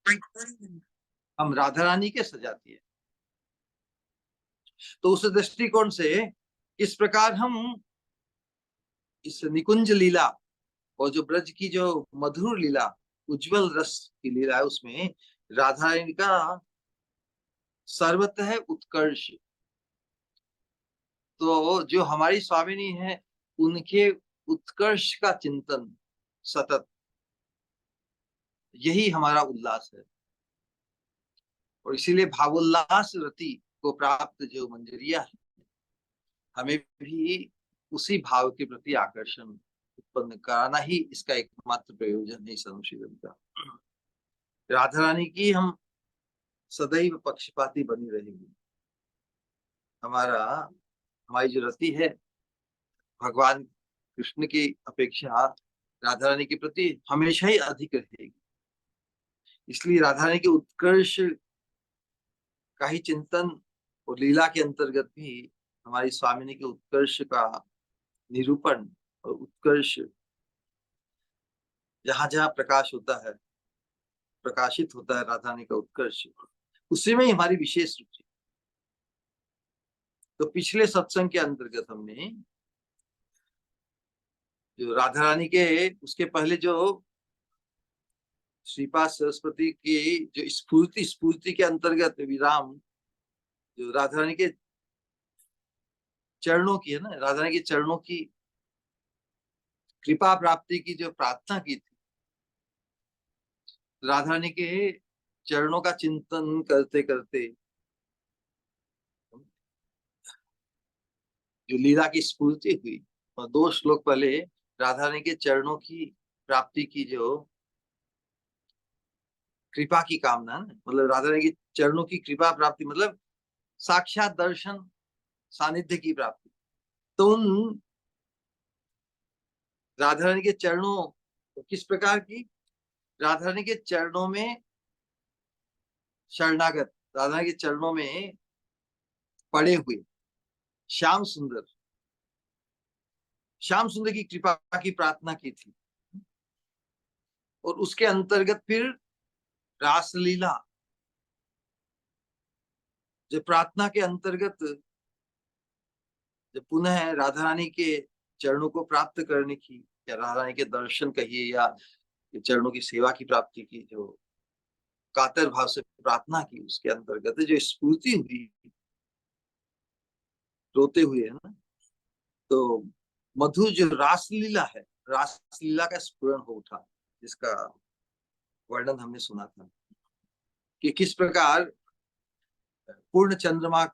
हम राधा रानी के सजाती है। तो उस दृष्टिकोण से इस प्रकार हम इस निकुंज लीला और जो ब्रज की जो मधुर लीला, उज्जवल रस की लीला है, उसमें राधा रानी का सर्वतः उत्कर्ष। तो जो हमारी स्वामिनी है, उनके उत्कर्ष का चिंतन सतत, यही हमारा उल्लास है। और इसीलिए भावोल्लास रति को प्राप्त जो मंजरिया है, हमें भी उसी भाव के प्रति आकर्षण उत्पन्न कराना ही इसका एकमात्र प्रयोजन है इस अनुशीलन का। राधा रानी की हम सदैव पक्षपाती बनी रहेगी। हमारा हमारी जो रति है भगवान कृष्ण की अपेक्षा राधा रानी के प्रति हमेशा ही अधिक रहेगी। इसलिए राधा रानी के उत्कर्ष का ही चिंतन और लीला के अंतर्गत भी हमारी स्वामिनी के उत्कर्ष का निरूपण और उत्कर्ष, जहां जहां प्रकाश होता है, प्रकाशित होता है राधा रानी का उत्कर्ष, उसी में ही हमारी विशेष रुचि। तो पिछले सत्संग के अंतर्गत हमने जो राधा रानी के, उसके पहले जो श्रीपाद सरस्वती की जो स्फूर्ति स्फूर्ति के अंतर्गत विराम, जो राधा रानी के चरणों की है ना, राधा रानी के चरणों की कृपा प्राप्ति की जो प्रार्थना की थी, राधा रानी के चरणों का चिंतन करते करते जो लीला की स्फूर्ति हुई, और 2 श्लोक पहले राधा रानी के चरणों की प्राप्ति की जो कृपा की कामना, मतलब राधा रानी के चरणों की कृपा प्राप्ति मतलब साक्षात दर्शन सानिध्य की प्राप्ति। तो उन राधा रानी के चरणों किस प्रकार की, राधा रानी के चरणों में शरणागत, राधा रानी के चरणों में पड़े हुए श्याम सुंदर, श्याम सुंदर की कृपा की प्रार्थना की थी। और उसके अंतर्गत फिर रासलीला, जो प्रार्थना के अंतर्गत जब पुनः राधा रानी के चरणों को प्राप्त करने की, या राधा रानी के दर्शन कहिए या चरणों की सेवा की प्राप्ति की जो कातर भाव से प्रार्थना की, उसके अंतर्गत जो स्फूर्ति हुई रोते हुए, है ना, तो मधुर जो रासलीला है, रासलीला का स्फुरण हो उठा, जिसका वर्णन हमने सुना था कि किस प्रकार पूर्ण चंद्रमा,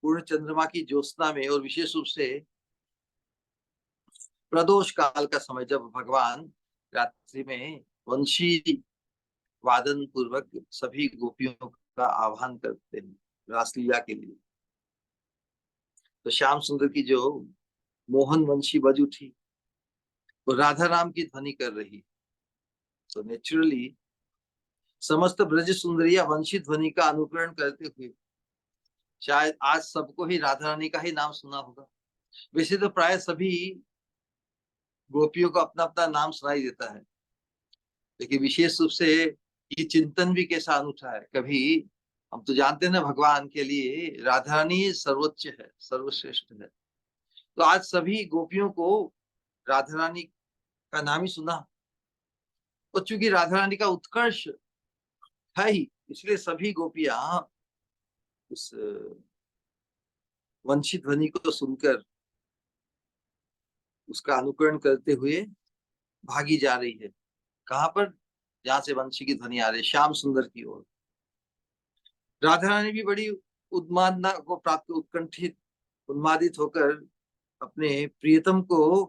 पूर्ण चंद्रमा की ज्योत्सना में, और विशेष रूप से प्रदोष काल का समय, जब भगवान रात्रि में वंशी वादन पूर्वक सभी गोपियों का आह्वान करते हैं रासलीला के लिए, तो श्याम सुंदर की जो मोहन वंशी बज उठी, वो राधा राम की ध्वनि कर रही, तो नेचुरली समस्त ब्रज सुंदरिया वंशी ध्वनि का अनुकरण करते हुए, शायद आज सबको ही राधा रानी का ही नाम सुना होगा। वैसे तो प्राय सभी गोपियों को अपना अपना नाम सुनाई देता है, लेकिन विशेष रूप से ये चिंतन भी कैसा अनूठा है। कभी हम तो जानते हैं ना, भगवान के लिए राधा रानी सर्वोच्च है, सर्वश्रेष्ठ है। तो आज सभी गोपियों को राधा रानी का नाम ही सुना, और चूंकि राधा रानी का उत्कर्ष है ही, इसलिए सभी गोपियां उस वंशी ध्वनि को सुनकर उसका अनुकरण करते हुए भागी जा रही है। कहां पर, जहां से वंशी की ध्वनि आ रही है, श्याम सुंदर की ओर। राधा रानी भी बड़ी उन्मादना को प्राप्त, उत्कंठित उन्मादित होकर अपने प्रियतम को,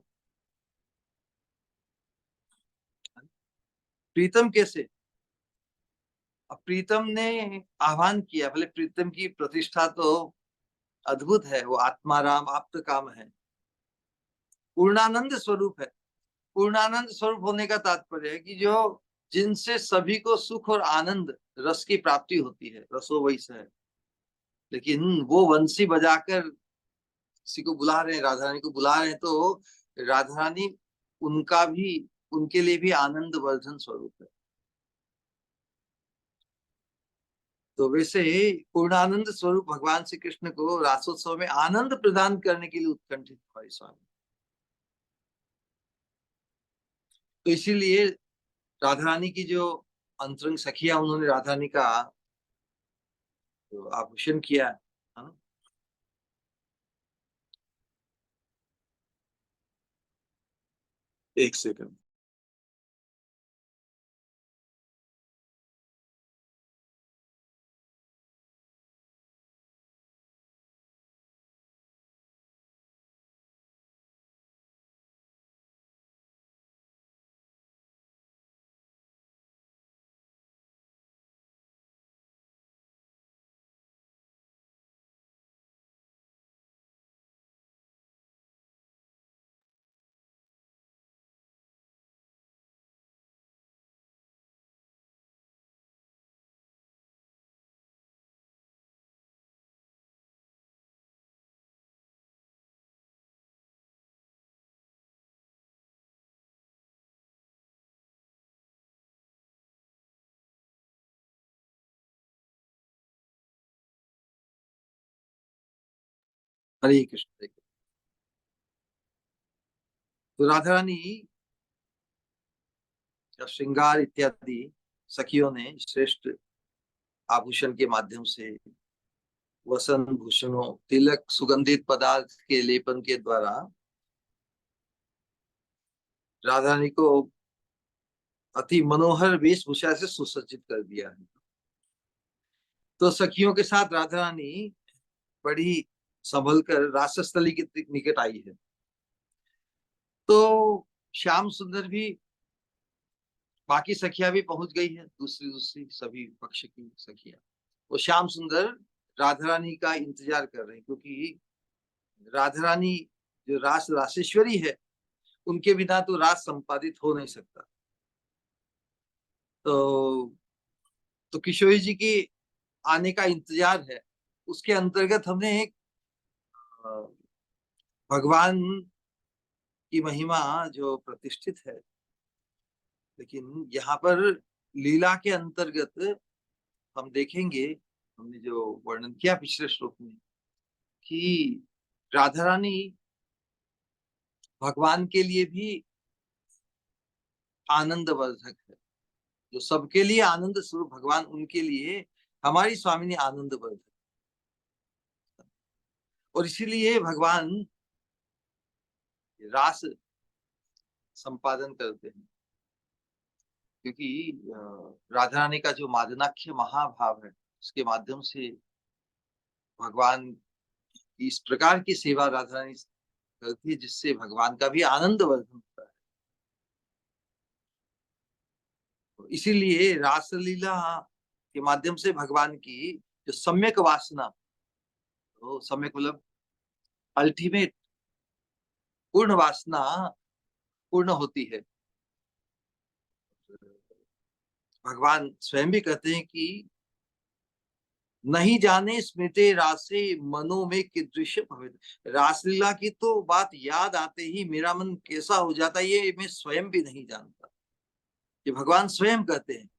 प्रीतम कैसे, अब प्रीतम ने आह्वान किया, भले प्रीतम की प्रतिष्ठा तो अद्भुत है, वो आत्माराम आप्त काम है, पूर्णानंद स्वरूप है। पूर्णानंद स्वरूप होने का तात्पर्य है कि जो, जिनसे सभी को सुख और आनंद रस की प्राप्ति होती है, रसो वैसा है, लेकिन वो वंशी बजाकर किसी को बुला रहे हैं, राधा रानी को बुला रहे हैं, तो राधा रानी उनका भी, उनके लिए भी आनंद वर्धन स्वरूप है। तो वैसे पूर्णानंद स्वरूप भगवान श्री कृष्ण को रासोत्सव में आनंद प्रदान करने के लिए उत्कंठित हमारे स्वामी। तो इसीलिए राधा रानी की जो अंतरंग सखिया, उन्होंने राधा रानी का तो आभूषण किया है ना। एक सेकंड। हरे कृष्ण हरे कृष्ण। तो राधा रानी का श्रृंगार इत्यादि सखियों ने श्रेष्ठ आभूषण के माध्यम से, वसन भूषणों, तिलक, सुगंधित पदार्थ के लेपन के द्वारा राधा रानी को अति मनोहर वेशभूषा से सुसज्जित कर दिया है। तो सखियों के साथ राधा रानी बड़ी संभल कर रासस्थली के निकट आई है। तो श्याम सुंदर भी, बाकी सखिया भी पहुंच गई है, दूसरी दूसरी सभी पक्ष की सखिया। वो श्याम सुंदर राधा रानी का इंतजार कर रहे हैं, क्योंकि राधा रानी जो रास रासेश्वरी है, उनके बिना तो रास संपादित हो नहीं सकता। तो किशोरी जी की आने का इंतजार है। उसके अंतर्गत हमने एक अ, भगवान की महिमा जो प्रतिष्ठित है, लेकिन यहाँ पर लीला के अंतर्गत हम देखेंगे, हमने जो वर्णन किया पिछले श्लोक में, कि राधा रानी भगवान के लिए भी आनंद वर्धक है। जो सबके लिए आनंद स्वरूप भगवान, उनके लिए हमारी स्वामिनी आनंद वर्धक। और इसीलिए भगवान रास संपादन करते हैं, क्योंकि राधा रानी का जो मादनाख्य महाभाव है, उसके माध्यम से भगवान की इस प्रकार की सेवा राधा रानी करती है, जिससे भगवान का भी आनंद वर्धन होता है। तो इसीलिए रासलीला के माध्यम से भगवान की जो सम्यक वासना, तो सम्यक मतलब अल्टीमेट पूर्ण वासना पूर्ण होती है। भगवान स्वयं भी कहते हैं कि नहीं जाने स्मृते रासे मनो में कीदृश भवेत्। रासलीला की तो बात याद आते ही मेरा मन कैसा हो जाता है, ये मैं स्वयं भी नहीं जानता। ये भगवान स्वयं कहते हैं।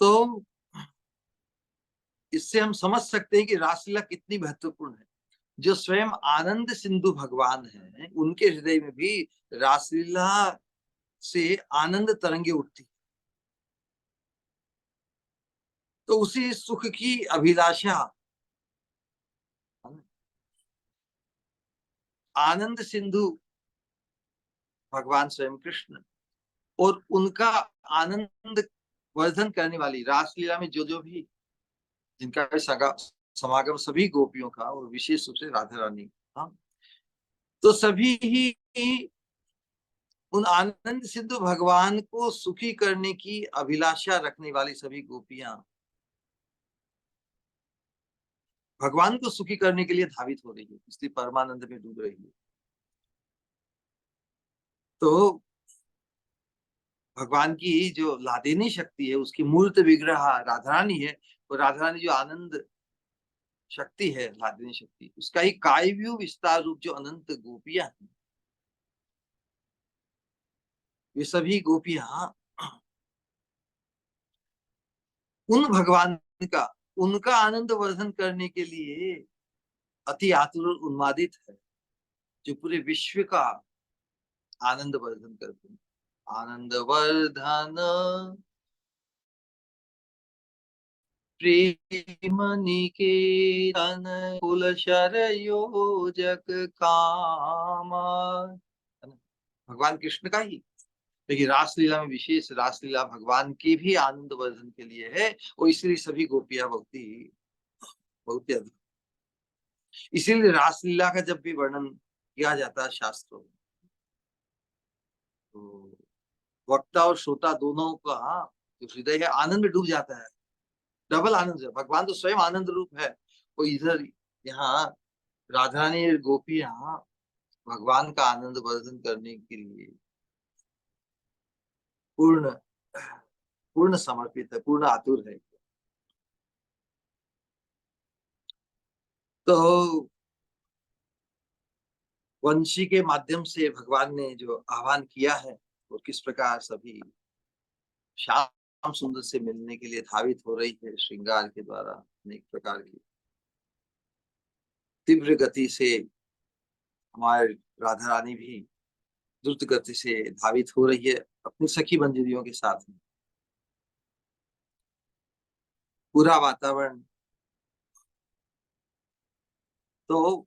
तो इससे हम समझ सकते हैं कि रासलीला कितनी महत्वपूर्ण है। जो स्वयं आनंद सिंधु भगवान है, उनके हृदय में भी रासलीला से आनंद तरंगे उठती। तो उसी सुख की अभिलाषा आनंद सिंधु भगवान स्वयं कृष्ण, और उनका आनंद वर्धन करने वाली रासलीला में जो जो भी, जिनका भी समागम सभी गोपियों का, और विशेष रूप से राधा रानी, हाँ, तो सभी ही उन आनंद सिंधु भगवान को सुखी करने की अभिलाषा रखने वाली सभी गोपियां भगवान को सुखी करने के लिए धावित हो रही है, इसलिए परमानंद में डूब रही है। तो भगवान की जो लादेनी शक्ति है, उसकी मूर्त विग्रह राधा रानी है। और राधा रानी जो आनंद शक्ति है, लादेनी शक्ति, उसका ही कायव्यू विस्तार रूप जो अनंत गोपियां हैं, ये सभी गोपियां उन भगवान का, उनका आनंद वर्धन करने के लिए अति आतुर और उन्मादित है, जो पूरे विश्व का आनंद वर्धन करते हैं। आनंद वर्धन प्रेम निकेतन कुल शरयोजक काम, है ना? भगवान कृष्ण का ही, लेकिन रासलीला में विशेष, रासलीला भगवान की भी आनंद वर्धन के लिए है, और इसलिए सभी गोपियां बहुत ही अधिक। इसीलिए रासलीला का जब भी वर्णन किया जाता है शास्त्रों में, तो वक्ता और श्रोता दोनों का जो हृदय है आनंद में डूब जाता है। डबल आनंद है, भगवान तो स्वयं आनंद रूप है, वो इधर यहाँ राधा रानी और गोपी यहाँ भगवान का आनंद वर्धन करने के लिए पूर्ण पूर्ण समर्पित है, पूर्ण आतुर है। तो वंशी के माध्यम से भगवान ने जो आह्वान किया है, वो किस प्रकार सभी श्याम सुंदर से मिलने के लिए धावित हो रही है, श्रृंगार के द्वारा अनेक प्रकार की तीव्र गति से हमारे राधा रानी भी द्रुत गति से धावित हो रही है अपनी सखी मंजरियों के साथ में। पूरा वातावरण, तो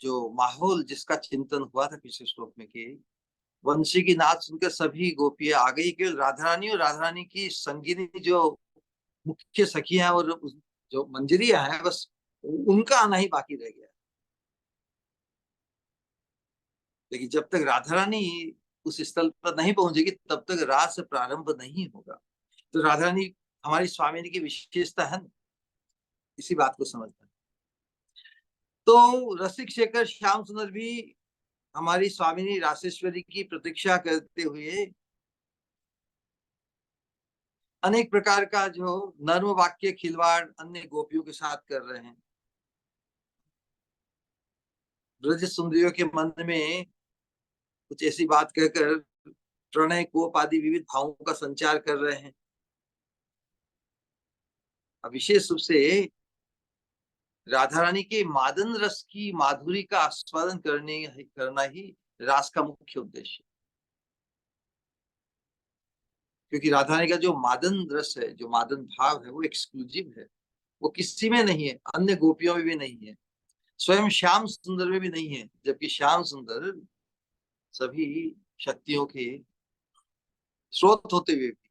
जो माहौल जिसका चिंतन हुआ था पिछले श्लोक में कि वंशी की नाच सुनकर सभी गोपियां आ गई, केवल राधा रानी और राधा रानी की संगिनी जो मुख्य सखियां और जो मंजरियां हैं, बस उनका आना ही बाकी रह गया। लेकिन जब तक राधा रानी उस स्थल पर नहीं पहुंचेगी तब तक रास प्रारंभ नहीं होगा। तो राधा रानी हमारी स्वामिनी की विशेषता है ना, इसी बात को समझना है। तो रसिक शेखर श्याम सुंदर भी हमारी स्वामिनी रासेश्वरी की प्रतीक्षा करते हुए अनेक प्रकार का जो नर्म वाक्य खिलवाड़ अन्य गोपियों के साथ कर रहे हैं। ब्रज सुंदरियों के मन में कुछ ऐसी बात कहकर प्रणय कोप आदि विविध भावों का संचार कर रहे हैं। अब विशेष रूप से राधा रानी के मादन रस की माधुरी का आस्वादन करना ही रास का मुख्य उद्देश्य। क्योंकि राधा रानी का जो मादन रस है, जो मादन भाव है, वो एक्सक्लूसिव है, वो किसी में नहीं है, अन्य गोपियों में भी नहीं है, स्वयं श्याम सुंदर में भी नहीं है। जबकि श्याम सुंदर सभी शक्तियों के स्रोत होते हुए भी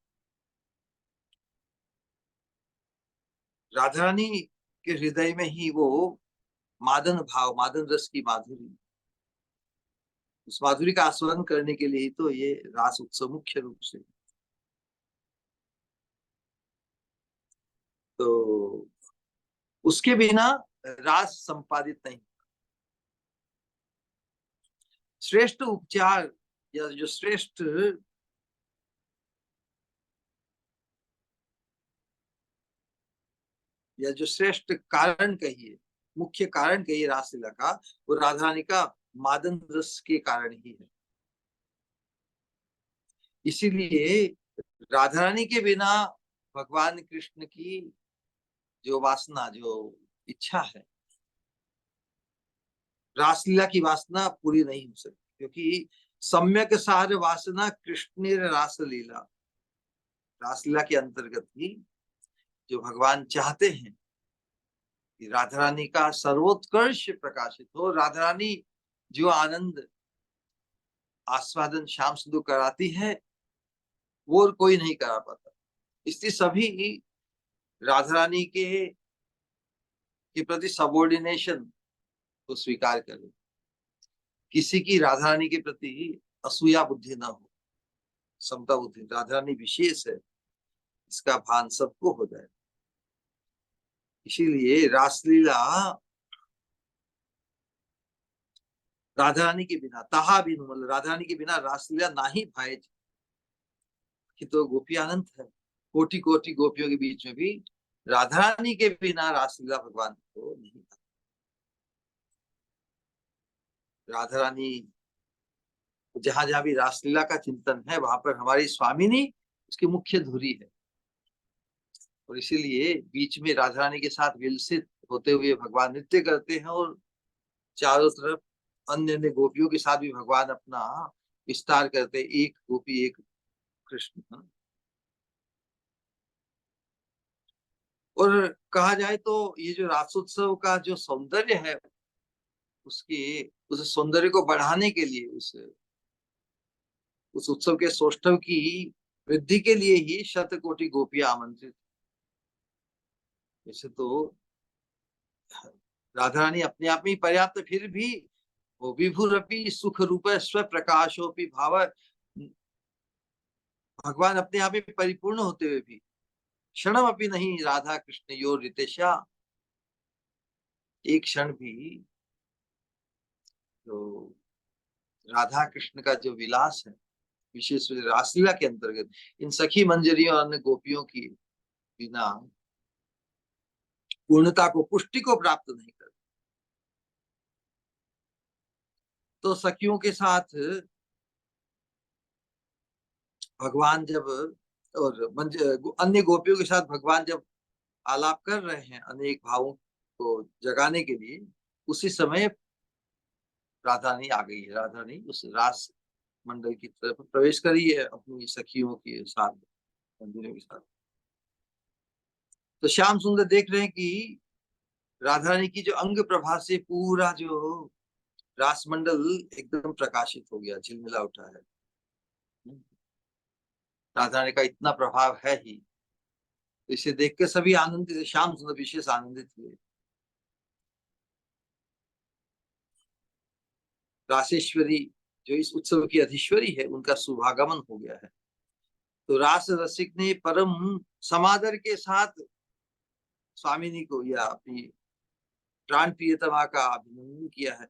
राधा रानी के हृदय में ही वो मादन भाव, मादन रस की माधुरी, उस माधुरी का आस्वादन करने के लिए ही तो ये रास उत्सव मुख्य रूप से। तो उसके बिना रास संपादित नहीं। श्रेष्ठ उपचार या जो श्रेष्ठ कारण कहिए, मुख्य कारण कहिए रासलीला का, वो राधा रानी का मादन रस के कारण ही है। इसीलिए राधा रानी के बिना भगवान कृष्ण की जो वासना, जो इच्छा है, रासलीला की वासना पूरी नहीं हो सकती। क्योंकि सम्यक सार वासना कृष्ण रासलीला, रासलीला के अंतर्गत ही जो भगवान चाहते हैं कि राधा रानी का सर्वोत्कर्ष प्रकाशित हो, राधा रानी जो आनंद आस्वादन श्याम सुंदर कराती है वो और कोई नहीं करा पाता। इसलिए सभी राधा रानी के प्रति सबॉर्डिनेशन को स्वीकार करें, किसी की राधा रानी के प्रति असूया बुद्धि ना हो, समता बुद्धि। राधा रानी विशेष है, इसका भान सबको हो जाए। इसीलिए रासलीला राधा रानी के बिना, ताहा बिनु, मतलब राधा रानी के बिना रासलीला ना ही भाई कि तो गोपी आनंद है। कोटि कोटि गोपियों के बीच में भी राधा रानी के बिना रासलीला भगवान को नहीं। राधा रानी जहां जहां भी रासलीला का चिंतन है, वहां पर हमारी स्वामिनी उसकी मुख्य धुरी है। और इसीलिए बीच में राधा रानी के साथ विलसित होते हुए भगवान नृत्य करते हैं, और चारों तरफ अन्य अन्य गोपियों के साथ भी भगवान अपना विस्तार करते, एक गोपी एक कृष्ण। और कहा जाए तो ये जो रासोत्सव का जो सौंदर्य है, उसके उस सौंदर्य को बढ़ाने के लिए, उस उत्सव के सौष्ठव की वृद्धि के लिए ही शतकोटि गोपियां आमंत्रित। वैसे तो राधा रानी अपने आप में ही पर्याप्त, फिर भी वो विभुरपि सुख रूप स्व प्रकाशोपि भाव, भगवान अपने आप में परिपूर्ण होते हुए भी क्षणम अपनी नहीं राधा कृष्ण यो रितेशा, एक क्षण भी जो राधा कृष्ण का जो विलास है, विशेष रूप से रासलीला के अंतर्गत इन सखी मंजरियों और अन्य गोपियों की बिना पूर्णता को, पुष्टि को प्राप्त नहीं कर। तो सखियों के साथ भगवान जब, और अन्य गोपियों के साथ भगवान जब आलाप कर रहे हैं अनेक भावों को जगाने के लिए, उसी समय राधा रानी आ गई है। राधा रानी उस रास मंडल की तरफ प्रवेश करी है अपनी सखियों के साथ, मंदिरों के साथ। तो श्याम सुंदर देख रहे हैं कि राधा रानी की जो अंग प्रभा से पूरा जो रास मंडल एकदम प्रकाशित हो गया, झिलमिला उठा है। राधा रानी का इतना प्रभाव है ही, तो इसे देख के सभी आनंदित, श्याम सुंदर विशेष आनंदित हुए। रासेश्वरी जो इस उत्सव की अधीश्वरी है, उनका शुभागमन हो गया है। तो रास रसिक ने परम समादर के साथ स्वामिनी को या अपनी प्राण प्रियतमा का अभिनंदन किया है।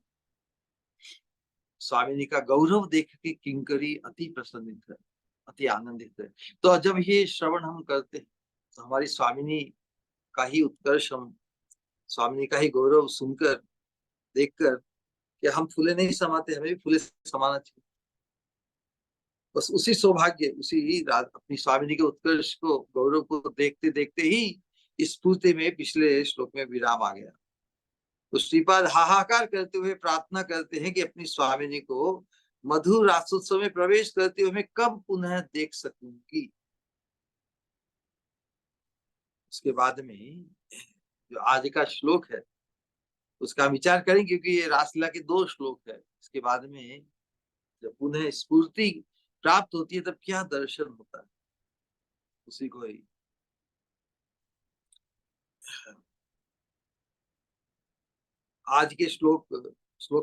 स्वामिनी का गौरव देख के किंकरी अति प्रसन्नित है, अति आनंदित है। तो जब ये श्रवण हम करते हैं, तो हमारी स्वामिनी का ही उत्कर्ष, हम स्वामिनी का ही गौरव सुनकर, देखकर, कि हम फूले नहीं समाते, हमें भी फूले समाना चाहिए। बस उसी सौभाग्य, अपनी स्वामिनी के उत्कर्ष को, गौरव को देखते देखते ही स्फूर्ति में पिछले श्लोक में विराम आ गया। तो श्रीपाद हाहाकार करते हुए प्रार्थना करते हैं कि अपनी स्वामिनी को मधुर रासोत्सव में प्रवेश करते हुए मैं कब पुनः देख सकूंगी। उसके बाद में जो आज का श्लोक है उसका विचार करें, क्योंकि ये रासलीला के 2 श्लोक है। इसके बाद में जब पुनः स्फूर्ति प्राप्त होती है, तब क्या दर्शन होता है, उसी को ही आज के श्लोक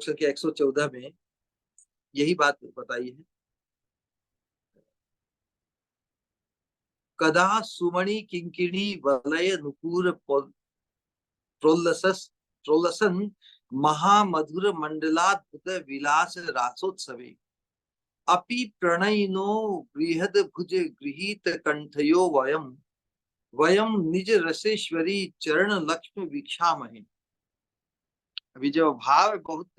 संख्या 114 में यही बात बताई है। कदा सुमणि किंकिणी वलय नुपुर प्रोल्लसन महामधुर मंडलाद्भुत विलास रासोत्सवे अपि प्रणयिनो बृहद भुज गृहीत कंठयो वयम वयम निज रसेश्वरी चरण लक्ष्म वीक्षामहे। अभी जो भाव बहुत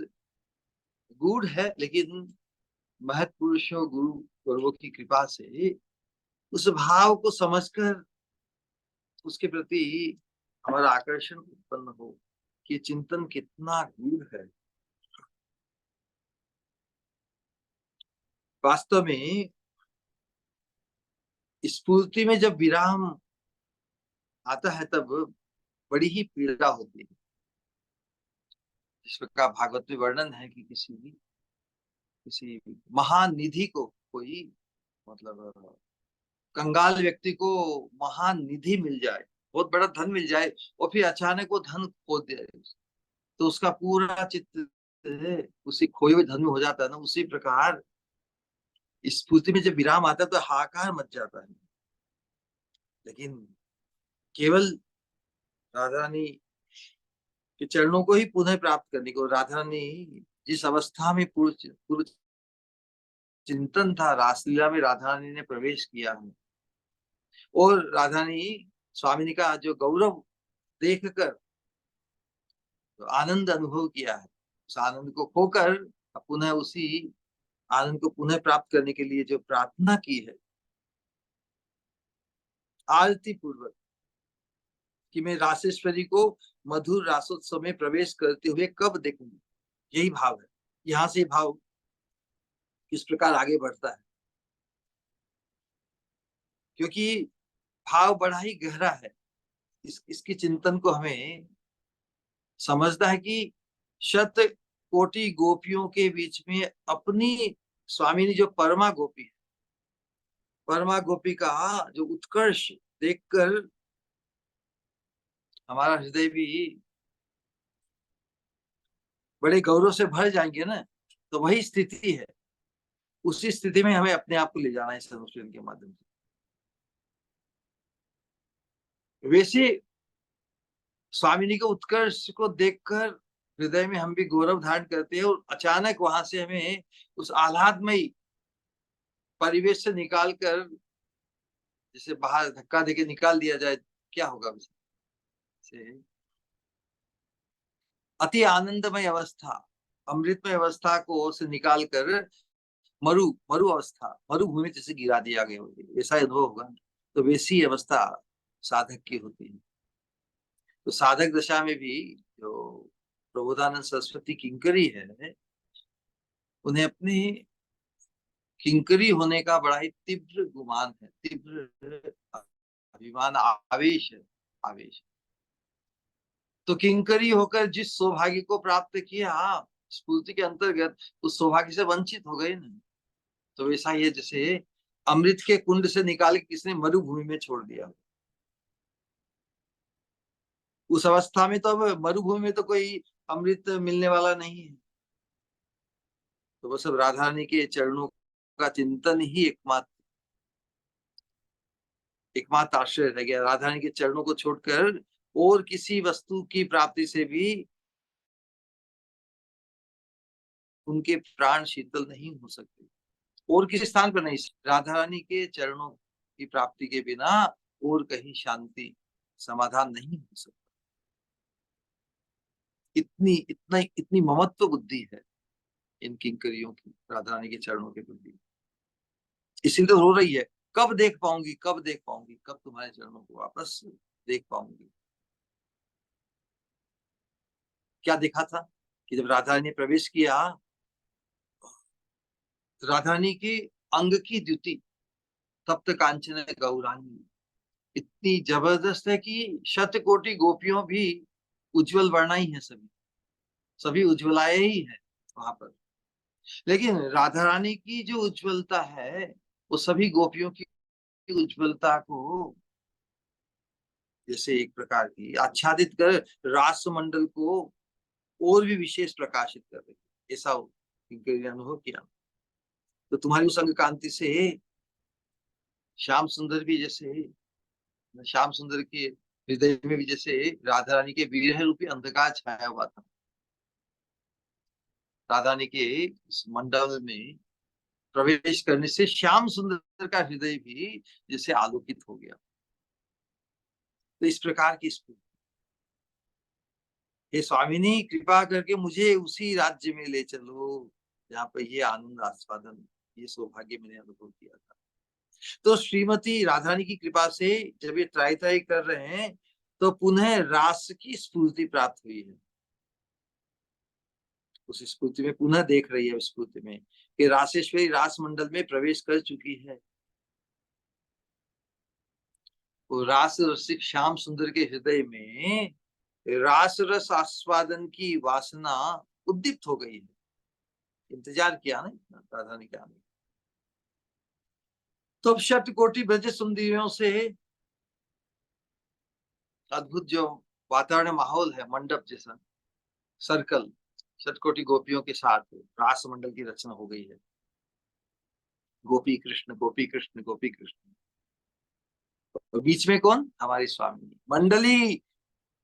गूढ़ है, लेकिन महत्पुरुषों गुरु गुरुओं की कृपा से उस भाव को समझकर उसके प्रति हमारा आकर्षण उत्पन्न हो कि चिंतन कितना गूढ़ है। वास्तव में स्फूर्ति में जब विराम आता है, तब बड़ी ही पीड़ा होती है। इस प्रकार भागवत में वर्णन है कि किसी महानिधि को, कोई मतलब कंगाल व्यक्ति को महान निधि मिल जाए, बहुत बड़ा धन मिल जाए, और फिर अचानक वो धन खो दे, तो उसका पूरा चित्त उसी खोए हुए धन में हो जाता है ना। उसी प्रकार स्फूर्ति में जब विराम आता है तो हाहाकार मच जाता है। लेकिन केवल राधा रानी के चरणों को ही पुनः प्राप्त करने को, राधा रानी जिस अवस्था में पूर्व पूर्व चिंतन था, रासलीला में राधा रानी ने प्रवेश किया है, और राधा रानी स्वामिनी का जो गौरव देखकर तो आनंद अनुभव किया है, उस आनंद को खोकर पुनः उसी आनंद को पुनः प्राप्त करने के लिए जो प्रार्थना की है आरती पूर्वक, कि मैं रासेश्वरी को मधुर रासोत्सव में प्रवेश करते हुए कब देखूंगी। यही भाव है। यहाँ से भाव किस प्रकार आगे बढ़ता है, क्योंकि भाव बड़ा ही गहरा है। इसकी चिंतन को हमें समझना है कि शत कोटि गोपियों के बीच में अपनी स्वामिनी जो परमा गोपी है, परमा गोपी का जो उत्कर्ष देखकर हमारा हृदय भी बड़े गौरव से भर जाएंगे ना। तो वही स्थिति है, उसी स्थिति में हमें अपने आप को ले जाना है इस अनुष्ठान के माध्यम से। वैसे स्वामिनी के उत्कर्ष को देखकर हृदय में हम भी गौरव धारण करते हैं, और अचानक वहां से हमें उस आह्लादमयी परिवेश से निकाल कर जैसे बाहर धक्का देके निकाल दिया जाए, क्या होगा उसे? अति आनंदमय अवस्था, अमृतमय अवस्था को से निकाल कर मरु मरु अवस्था, मरुभूमि जैसे गिरा दिया गया होगी, ऐसा अनुभव होगा। तो वैसी अवस्था साधक की होती है। तो साधक दशा में भी जो प्रबोधानंद सरस्वती किंकरी है, उन्हें अपनी किंकरी होने का बड़ा ही तीव्र गुमान है, तीव्र अभिमान, आवेश है, आवेश। तो किंकरी होकर जिस सौभाग्य को प्राप्त किया, स्फूर्ति के अंतर्गत उस सौभाग्य से वंचित हो गए ना। तो वैसा ही है जैसे अमृत के कुंड से निकाल के किसने मरुभूमि में छोड़ दिया। उस अवस्था में तो अब मरुभूमि में तो कोई अमृत मिलने वाला नहीं है। तो वो सब राधा रानी के चरणों का चिंतन ही एकमात्र एकमात्र आश्रय रह गया। राधा रानी के चरणों को छोड़कर और किसी वस्तु की प्राप्ति से भी उनके प्राण शीतल नहीं हो सकते, और किसी स्थान पर नहीं। राधा रानी के चरणों की प्राप्ति के बिना और कहीं शांति समाधान नहीं हो सकता। इतनी ममत्व बुद्धि है इन किंकरियों की राधा रानी के चरणों के प्रति। इसीलिए तो रो रही है, कब देख पाऊंगी, कब देख पाऊंगी, कब तुम्हारे चरणों को वापस देख पाऊंगी। क्या देखा था कि जब राधा रानी ने प्रवेश किया, राधा रानी की अंग की द्युति, तप्त कांचन गौरांगी इतनी जबरदस्त है कि शत कोटि गोपियों भी उज्जवल वर्णा ही है, सभी सभी उज्ज्वलाए ही है वहां पर। लेकिन राधा रानी की जो उज्ज्वलता है, वो सभी गोपियों की उज्ज्वलता को जैसे एक प्रकार की आच्छादित कर रास मंडल को और भी विशेष प्रकाशित कर रही है, ऐसा अनुभव किया। तो तुम्हारी उस अंग कांति से श्याम सुंदर भी जैसे, श्याम सुंदर के हृदय में भी जैसे राधा रानी के विरह रूपी अंधकार छाया हुआ था। राधा रानी के इस मंडल में प्रवेश करने से श्याम सुंदर का हृदय भी जैसे आलोकित हो गया। तो इस प्रकार की स्फूर्ति, हे स्वामिनी कृपा करके मुझे उसी राज्य में ले चलो जहाँ पर ये आनंद आस्वादन, ये सौभाग्य मैंने अनुभव किया था। तो श्रीमती राधारानी की कृपा से जब ये ट्राई ट्राई कर रहे हैं, तो पुनः रास की स्फूर्ति प्राप्त हुई है। उस स्फूर्ति में पुनः देख रही है, स्फूर्ति में कि रासेश्वरी रास मंडल में प्रवेश कर चुकी है। तो रास रसिक श्याम सुंदर के हृदय में रास रस आस्वादन की वासना उद्दीप्त हो गई है। इंतजार किया ना राधा ने, क्या नहीं। तो अब शत कोटि ब्रज सुंदरियों से अद्भुत जो वातावरण माहौल है, मंडप जैसा सर्कल, शतकोटि गोपियों के साथ रास मंडल की रचना हो गई है। गोपी कृष्ण, गोपी कृष्ण, गोपी कृष्ण। और बीच में कौन? हमारी स्वामी। मंडली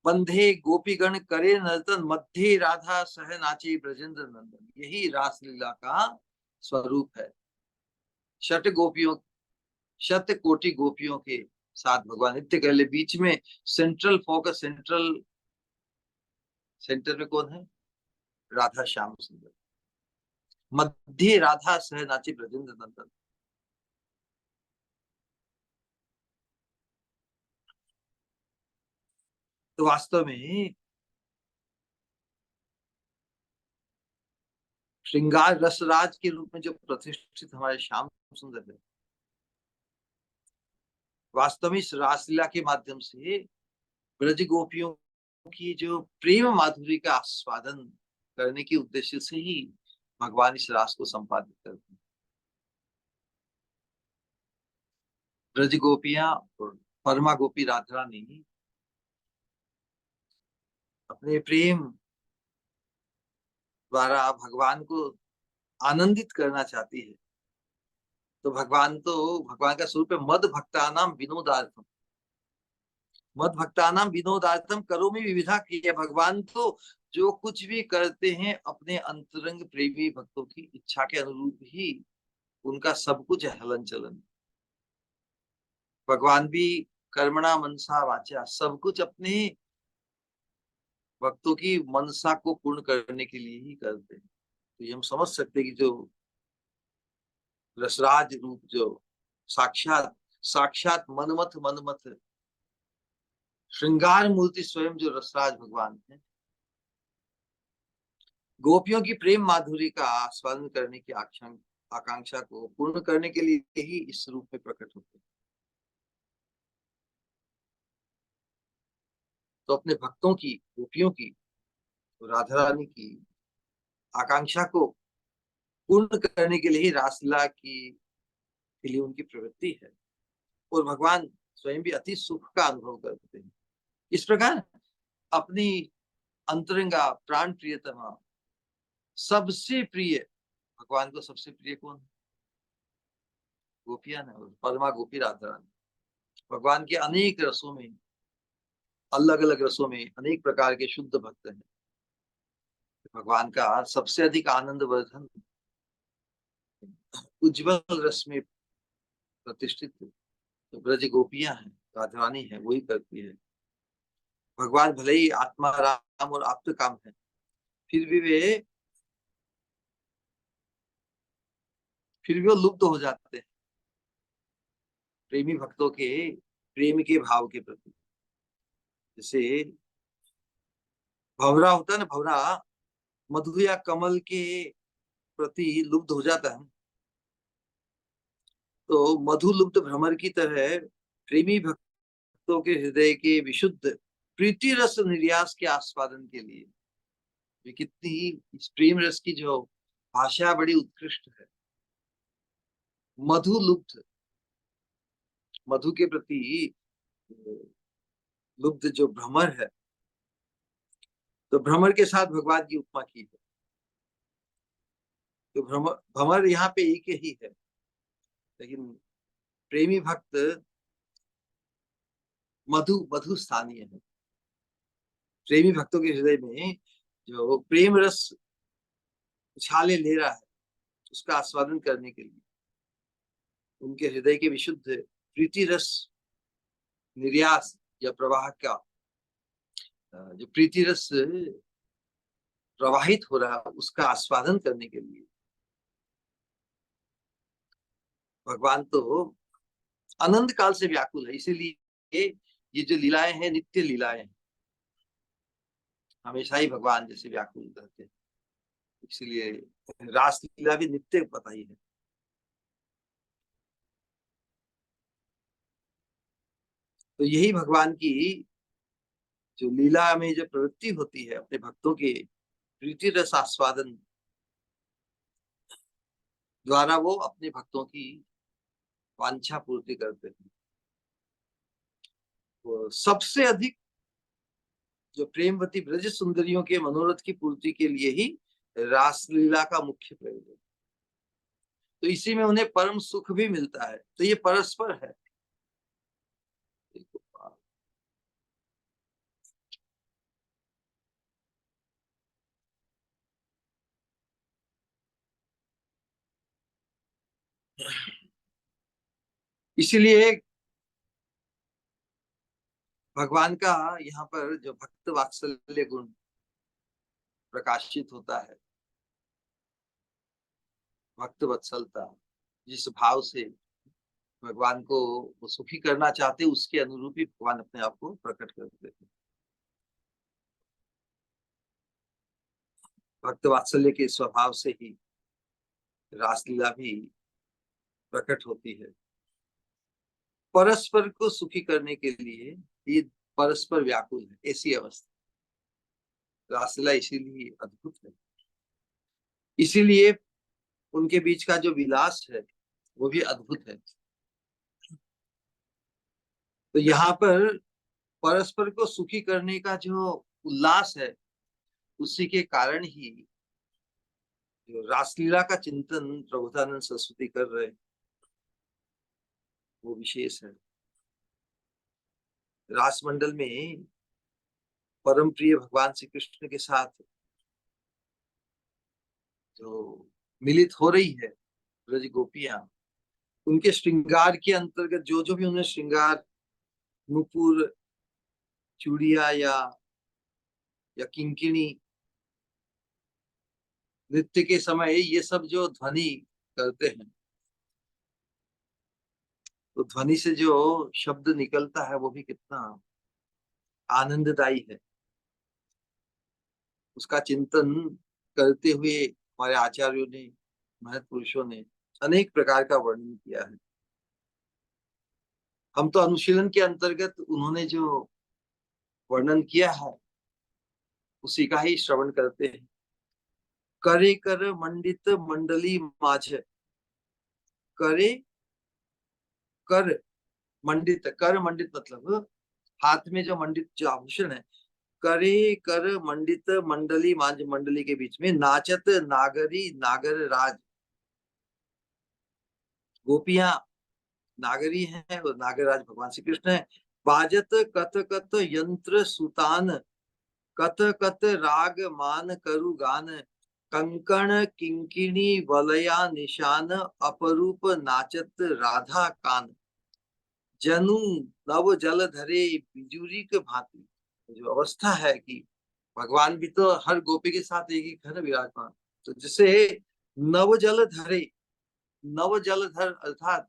बंधे गोपीगण करे नर्तन, मध्य राधा सह नाचे ब्रजेंद्र नंदन। यही रासलीला का स्वरूप है। शत गोपियों, शत कोटि गोपियों के साथ भगवान नित्य कर ले। बीच में सेंट्रल फोकस, सेंटर में कौन है? राधा श्याम सुंदर। मध्य राधा सह नाचे ब्रजेंद्र नंदन। तो वास्तव में श्रृंगार रसराज के रूप में जो प्रतिष्ठित हमारे श्याम सुंदर है, वास्तव में इस रासलीला के माध्यम से ब्रज गोपियों की जो प्रेम माधुरी का आस्वादन करने के उद्देश्य से ही भगवान इस रास को संपादित करते हैं। ब्रज गोपियां और परमा गोपी राधा रानी अपने प्रेम द्वारा भगवान को आनंदित करना चाहती है। तो भगवान का स्वरूप है मद भक्तानाम विनोदार्थम। मद भक्तानाम विनोदार्थम करोमि विविधा क्रिया। भगवान तो जो कुछ भी करते हैं अपने अंतरंग प्रेमी भक्तों की इच्छा के अनुरूप ही उनका सब कुछ हलन चलन। भगवान भी कर्मणा मनसा वाचा सब कुछ अपने भक्तों की मनसा को पूर्ण करने के लिए ही करते हैं। तो ये हम समझ सकते हैं कि जो रसराज रूप जो साक्षात साक्षात मनमथ श्रृंगार मूर्ति स्वयं जो रसराज भगवान है, गोपियों की प्रेम माधुरी का आस्वादन करने की आकांक्षा को पूर्ण करने के लिए ही इस रूप में प्रकट होते हैं। तो अपने भक्तों की, गोपियों की, राधा रानी की आकांक्षा को पूर्ण करने के लिए ही रासलीला की के लिए उनकी प्रवृत्ति है। और भगवान स्वयं भी अति सुख का अनुभव करते हैं। इस प्रकार अपनी अंतरंगा प्राण प्रियतमा सबसे प्रिय, भगवान को सबसे प्रिय कौन है? गोपियां है, परमा गोपी राधा रानी। भगवान के अनेक रसों में, अलग अलग रसों में अनेक प्रकार के शुद्ध भक्त हैं। भगवान का सबसे अधिक आनंद वर्धन उज्जवल रस में प्रतिष्ठित तो ब्रज गोपियां हैं, राधा रानी है, वही करती है। भगवान भले ही आत्मा राम और आप्त काम है, फिर भी वो लुप्त हो जाते हैं प्रेमी भक्तों के प्रेम के भाव के प्रति। जैसे भंवरा होता है ना, भंवरा मधु या कमल के प्रति लुब्ध हो जाता है, तो मधु लुब्ध भ्रमर की तरह प्रेमी भक्तों के हृदय के विशुद्ध प्रीति रस निर्यास के आस्वादन के लिए ये कितनी इस प्रेम रस की जो भाषा बड़ी उत्कृष्ट है। मधु लुब्ध, मधु के प्रति लुब्ध जो भ्रमर है, तो भ्रमर के साथ भगवान की उपमा की है। तो भ्रमर यहाँ पे एक ही है, लेकिन प्रेमी भक्त मधु मधु स्थानीय है। प्रेमी भक्तों के हृदय में जो प्रेम रस उछाले ले रहा है, उसका आस्वादन करने के लिए उनके हृदय के विशुद्ध प्रीति रस निर्यास या प्रवाह का जो प्रीति रस प्रवाहित हो रहा है, उसका आस्वादन करने के लिए भगवान तो अनंत काल से व्याकुल है। इसीलिए ये जो लीलाएं हैं नित्य लीलाएं हैं, हमेशा ही भगवान जैसे व्याकुल रहते हैं। इसलिए रासलीला भी नित्य पता ही है। तो यही भगवान की जो लीला में जो प्रवृत्ति होती है अपने भक्तों के प्रीति रस आस्वादन द्वारा, वो अपने भक्तों की वांछा पूर्ति करते हैं। तो सबसे अधिक जो प्रेमवती ब्रज सुंदरियों के मनोरथ की पूर्ति के लिए ही रासलीला का मुख्य प्रयोजन, तो इसी में उन्हें परम सुख भी मिलता है। तो ये परस्पर है। इसीलिए भगवान का यहाँ पर जो भक्त वात्सल्य गुण प्रकाशित होता है, भक्त वत्सलता, जिस भाव से भगवान को वो सुखी करना चाहते, उसके अनुरूप ही भगवान अपने आप को प्रकट करते हैं। भक्त वात्सल्य के स्वभाव से ही रासलीला भी प्रकट होती है। परस्पर को सुखी करने के लिए ये परस्पर व्याकुल है, ऐसी अवस्था रासलीला इसीलिए अद्भुत है। इसीलिए उनके बीच का जो विलास है वो भी अद्भुत है। तो यहाँ पर परस्पर को सुखी करने का जो उल्लास है, उसी के कारण ही जो रासलीला का चिंतन प्रभुतानंद सरस्वती कर रहे हैं वो विशेष है। रास मंडल में परम प्रिय भगवान श्री कृष्ण के साथ जो मिलित हो रही है ब्रज गोपियां, उनके श्रृंगार के अंतर्गत जो जो भी उन्हें श्रृंगार, नुपुर, चूड़िया या किंकिणी, नृत्य के समय ये सब जो ध्वनि करते हैं, तो ध्वनि से जो शब्द निकलता है वो भी कितना आनंददायी है। उसका चिंतन करते हुए हमारे आचार्यों ने, महत पुरुषों ने अनेक प्रकार का वर्णन किया है। हम तो अनुशीलन के अंतर्गत उन्होंने जो वर्णन किया है उसी का ही श्रवण करते हैं। करे कर मंडित मंडली माझ, करे कर मंडित, कर मंडित मतलब हाथ में जो मंडित जो आभूषण है, करे कर मंडित मंडली माझ, मंडली के बीच में नाचत नागरी नागर राज, गोपियां नागरी हैं और नागराज भगवान श्री कृष्ण है। बाजत कत कत यंत्र सुतान, कत कत राग मान करु गान, कंकण किंकिणी वलया निशान, अपरूप नाचत राधा कान, जनु नव जल धरे बिजुरी के भांति। जो अवस्था है कि भगवान भी तो हर गोपी के साथ एक ही घर विराजमान, तो जिसे नव जल धरे, नव जल धर अर्थात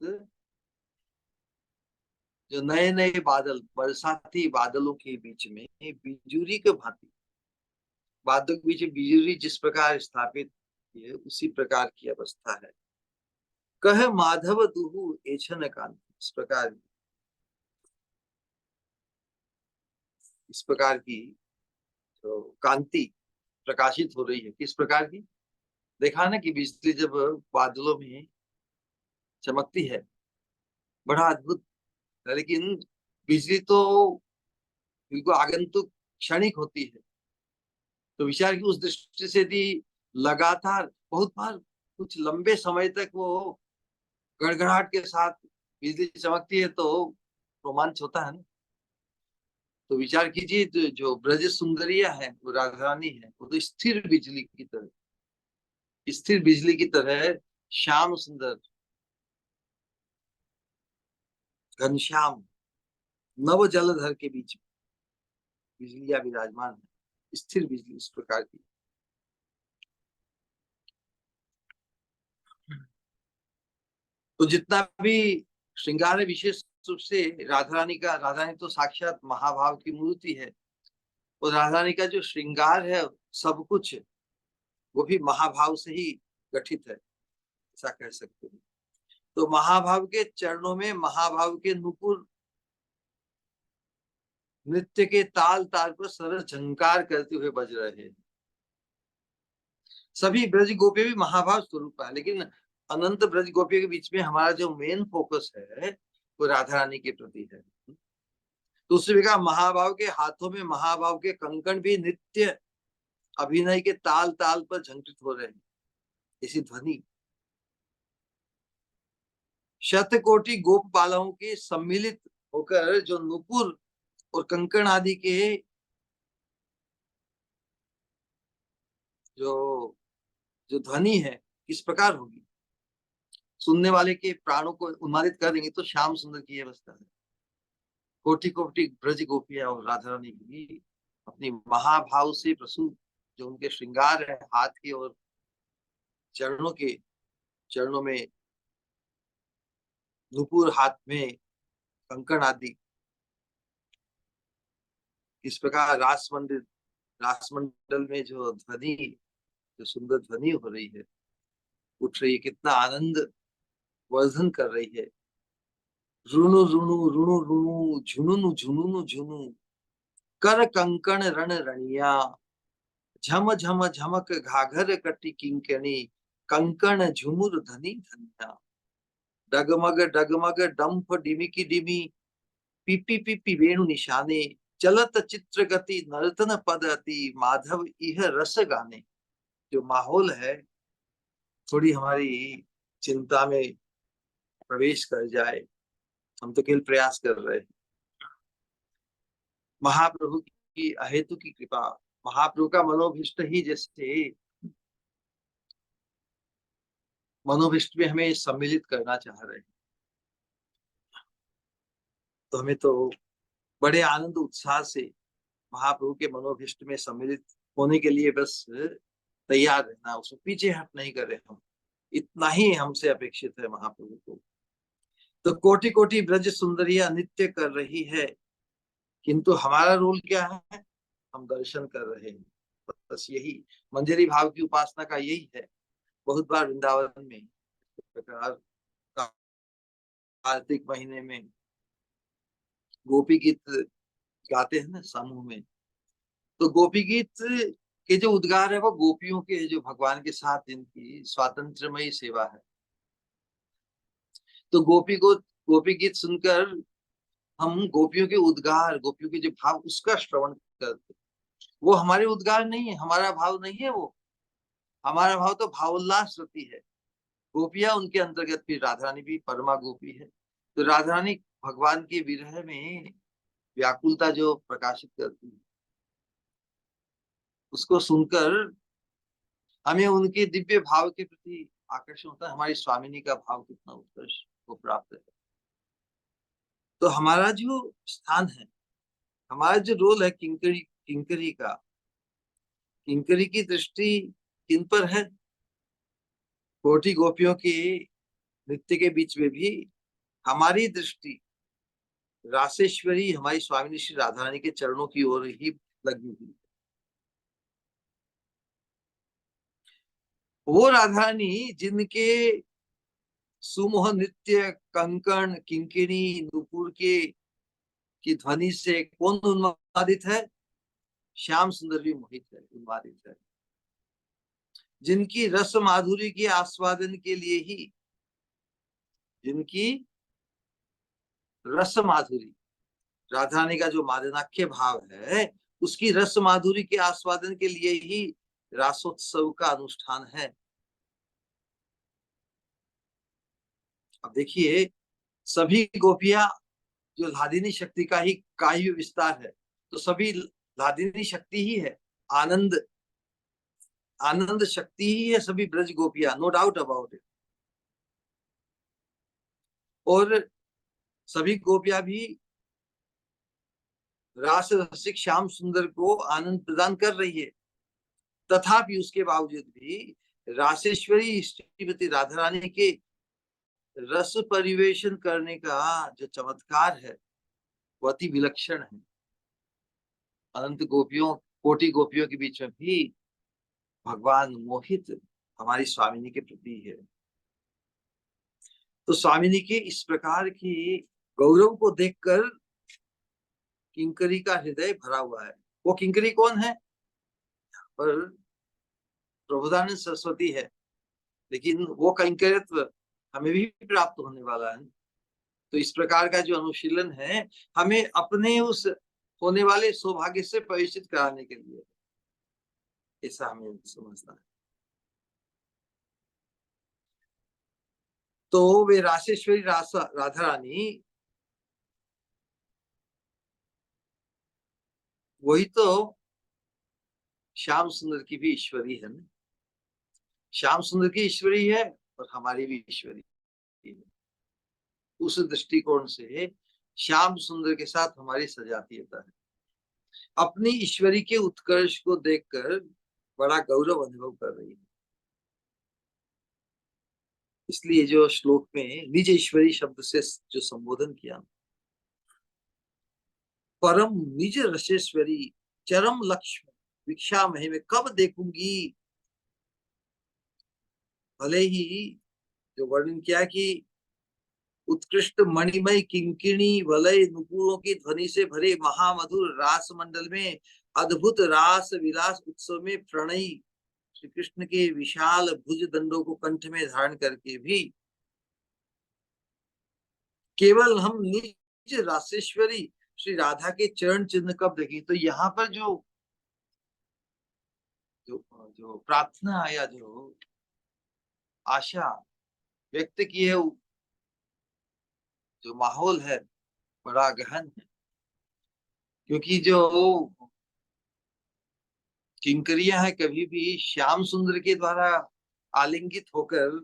जो नए नए बादल, बरसाती बादलों के बीच में बिजुरी के भांति, बादल के बीच बिजुरी जिस प्रकार स्थापित है उसी प्रकार की अवस्था है। कह माधव दुहु एछन कांति, इस प्रकार की जो कांति प्रकाशित हो रही है, किस प्रकार की, देखा ना कि बिजली जब बादलों में चमकती है बड़ा अद्भुत है, लेकिन बिजली तो बिल्कुल आगंतुक क्षणिक होती है। तो विचार की उस दृष्टि से यदि लगातार बहुत बार कुछ लंबे समय तक वो गड़गड़ाहट के साथ बिजली चमकती है तो रोमांच होता है ना। तो विचार कीजिए, जो ब्रज सुंदरिया है वो राधा रानी है, वो तो स्थिर बिजली की तरह, स्थिर बिजली की तरह श्याम सुंदर घनश्याम नव जलधर के बीच में बिजलियां विराजमान है, स्थिर बिजली इस प्रकार की। तो जितना भी श्रृंगार है विशेष रूप से राधा रानी का, राधा रानी तो साक्षात महाभाव की मूर्ति है, और राधा रानी का जो श्रृंगार है सब कुछ वो भी महाभाव से ही गठित है, ऐसा कह सकते हैं। तो महाभाव के चरणों में महाभाव के नुपुर नृत्य के ताल ताल पर सरस झंकार करते हुए बज रहे हैं। सभी ब्रज गोपी भी महाभाव स्वरूप है, लेकिन अनंत ब्रज गोपियों के बीच में हमारा जो मेन फोकस है वो राधा रानी के प्रति है। दूसरी जगह महाभाव के हाथों में महाभाव के कंकण भी नित्य अभिनय के ताल ताल पर झंकृत हो रहे हैं, इसी ध्वनि शतकोटि गोप बालाओं के सम्मिलित होकर जो नुपुर और कंकण आदि के जो जो ध्वनि है किस प्रकार होगी, सुनने वाले के प्राणों को उन्मादित कर देंगे। तो श्याम सुंदर की अवस्था है। कोटि कोटि ब्रज गोपियां और राधा रानी भी अपनी महाभाव से प्रसूत जो उनके श्रृंगार है, हाथ के और चरणों में नुपुर, हाथ में कंकण आदि, इस प्रकार रास मंडल में जो ध्वनि जो सुंदर ध्वनि हो रही है, उठ रही है, कितना आनंद वर्धन कर रही है। रुनु रुनु रुनु रुनु झुनुनु झुनुनु झुनु, कर कंकण रण रणिया, झम झम झमक घाघर कटी किंकणी, कंकण झुमुर धनी धनिया। डगमग डगमग डंफ डिमिकी डिमी, पिपी पिपी वेणु निशाने, चलत चित्र गति नर्तन पद अति, माधव इह रस गाने। जो माहौल है थोड़ी हमारी चिंता में प्रवेश कर जाए, हम तो केवल प्रयास कर रहे हैं। महाप्रभु की अहेतु की कृपा, महाप्रभु का मनोभिष्ट ही जैसे मनोभिष्ट में हमें सम्मिलित करना चाह रहे हैं, तो हमें तो बड़े आनंद उत्साह से महाप्रभु के मनोभिष्ट में सम्मिलित होने के लिए बस तैयार रहना, उसमें पीछे हट नहीं कर रहे हम। इतना ही हमसे अपेक्षित है महाप्रभु को। तो कोटि कोटि ब्रज सुंदरिया नित्य कर रही है, किंतु हमारा रोल क्या है? हम दर्शन कर रहे हैं, बस यही मंजरी भाव की उपासना का यही है। बहुत बार वृंदावन में प्रकार कार्तिक महीने में गोपी गीत गाते हैं ना समूह में, तो गोपी गीत के जो उद्गार है वो गोपियों के, जो भगवान के साथ जिनकी स्वातंत्रमयी सेवा है, तो गोपी गीत सुनकर हम गोपियों के उद्गार, गोपियों के जो भाव, उसका श्रवण करते। वो हमारे उद्गार नहीं है, हमारा भाव नहीं है, वो हमारा भाव तो भावोल्लास रति है। गोपियां उनके अंतर्गत, फिर राधा रानी भी परमा गोपी है, तो राधा रानी भगवान के विरह में व्याकुलता जो प्रकाशित करती है, उसको सुनकर हमें उनके दिव्य भाव के प्रति आकर्षण होता है। हमारी स्वामिनी का भाव कितना उत्कर्ष को प्राप्त है। तो हमारा जो स्थान है, हमारा जो रोल है किंकरी का, किंकरी की दृष्टि किन पर है? कोटि गोपियों के नृत्य के बीच में भी हमारी दृष्टि रासेश्वरी हमारी स्वामिनी श्री राधा रानी के चरणों की ओर ही लगी हुई। वो राधा रानी जिनके सुमोह नृत्य, कंकण, किंकिणी, नुपुर के की ध्वनि से कौन उन्मादित है? श्याम सुंदर भी मोहित है, उन्मादित है। जिनकी रस माधुरी के आस्वादन के लिए ही, जिनकी रस माधुरी, राधा रानी का जो मादनाख्य भाव है, उसकी रस माधुरी के आस्वादन के लिए ही रासोत्सव का अनुष्ठान है। अब देखिए, सभी गोपियां जो लादिनी शक्ति का ही काव्य विस्तार है, तो सभी लादिनी शक्ति ही है, आनंद आनंद शक्ति ही है सभी ब्रज गोपियां, नो डाउट अबाउट इट। और सभी गोपियां भी रास रसिक श्याम सुंदर को आनंद प्रदान कर रही है, तथापि उसके बावजूद भी रासेश्वरी श्रीमती राधा रानी के रस परिवेशन करने का जो चमत्कार है वो अति विलक्षण है। अनंत गोपियों, कोटि गोपियों के बीच में भी भगवान मोहित हमारी स्वामिनी के प्रति है। तो स्वामिनी के इस प्रकार की गौरव को देखकर किंकरी का हृदय भरा हुआ है। वो किंकरी कौन है? पर प्रबोधानंद सरस्वती है, लेकिन वो किंकरित्व हमें भी प्राप्त होने वाला है। तो इस प्रकार का जो अनुशीलन है, हमें अपने उस होने वाले सौभाग्य से परिचित कराने के लिए, ऐसा हमें समझना है। तो वे रासेश्वरी राधा रानी, वही तो श्याम सुंदर की भी ईश्वरी है ना। श्याम सुंदर की ईश्वरी है और हमारी भी ईश्वरी है। उस दृष्टिकोण से श्याम सुंदर के साथ हमारी सजातीयता है। अपनी ईश्वरी के उत्कर्ष को देखकर बड़ा गौरव अनुभव कर रही है। इसलिए जो श्लोक में निज ईश्वरी शब्द से जो संबोधन किया, परम निज रसेश्वरी चरम लक्ष्मी भिक्षा में कब देखूंगी, भले ही जो वर्णन किया कि उत्कृष्ट मणिमय किंकिणी वलय नुपुरों की ध्वनि से भरे महामधुर रास मंडल में अद्भुत रास विलास उत्सव में प्रणयी श्री कृष्ण के विशाल भुज दंडों को कंठ में धारण करके भी केवल हम निज रासेश्वरी श्री राधा के चरण चिन्ह कब देखें। तो यहाँ पर जो जो जो प्रार्थना या जो आशा व्यक्त की है, जो माहौल है बड़ा गहन है। क्योंकि जो किंकरियां है कभी भी श्याम सुंदर के द्वारा आलिंगित होकर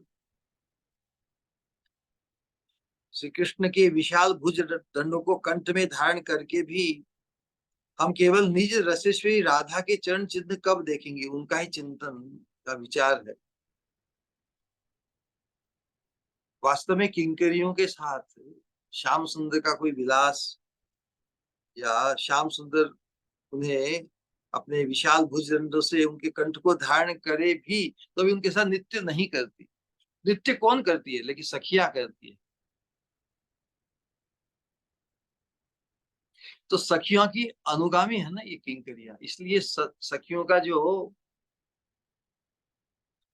श्री कृष्ण के विशाल भुज दंडों को कंठ में धारण करके भी हम केवल निज रसेश्वरी राधा के चरण चिन्ह कब देखेंगे, उनका ही चिंतन का विचार है। वास्तव में किंकरियों के साथ श्याम सुंदर का कोई विलास या श्याम सुंदर उन्हें अपने विशाल भुजदंडों से उनके कंठ को धारण करे भी तो भी उनके साथ नृत्य नहीं करती। नृत्य कौन करती है? लेकिन सखियां करती है। तो सखियों की अनुगामी है ना ये किंकरियां, इसलिए सखियों का जो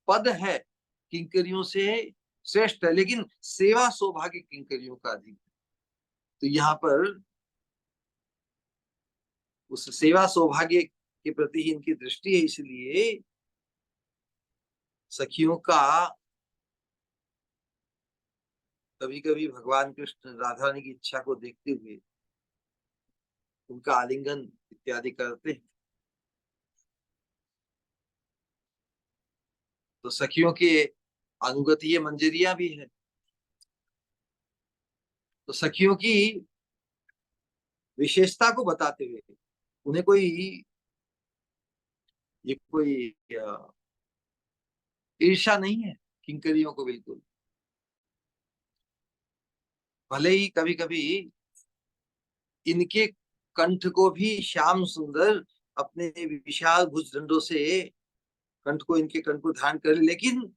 पद है किंकरियों से श्रेष्ठ है, लेकिन सेवा सौभाग्य किंकरियों का अधिक है। तो यहाँ पर उस सेवा सौभाग्य के प्रति ही इनकी दृष्टि है, इसलिए सखियों का कभी कभी भगवान कृष्ण राधा रानी की इच्छा को देखते हुए उनका आलिंगन इत्यादि करते हैं। तो सखियों के अनुगतीय मंजरियां भी है। तो सखियों की विशेषता को बताते हुए उन्हें कोई ईर्ष्या नहीं है किंकरियों को, बिल्कुल। भले ही कभी कभी इनके कंठ को भी श्याम सुंदर अपने विशाल भुजदंडों से कंठ को इनके कंठ को धारण कर, लेकिन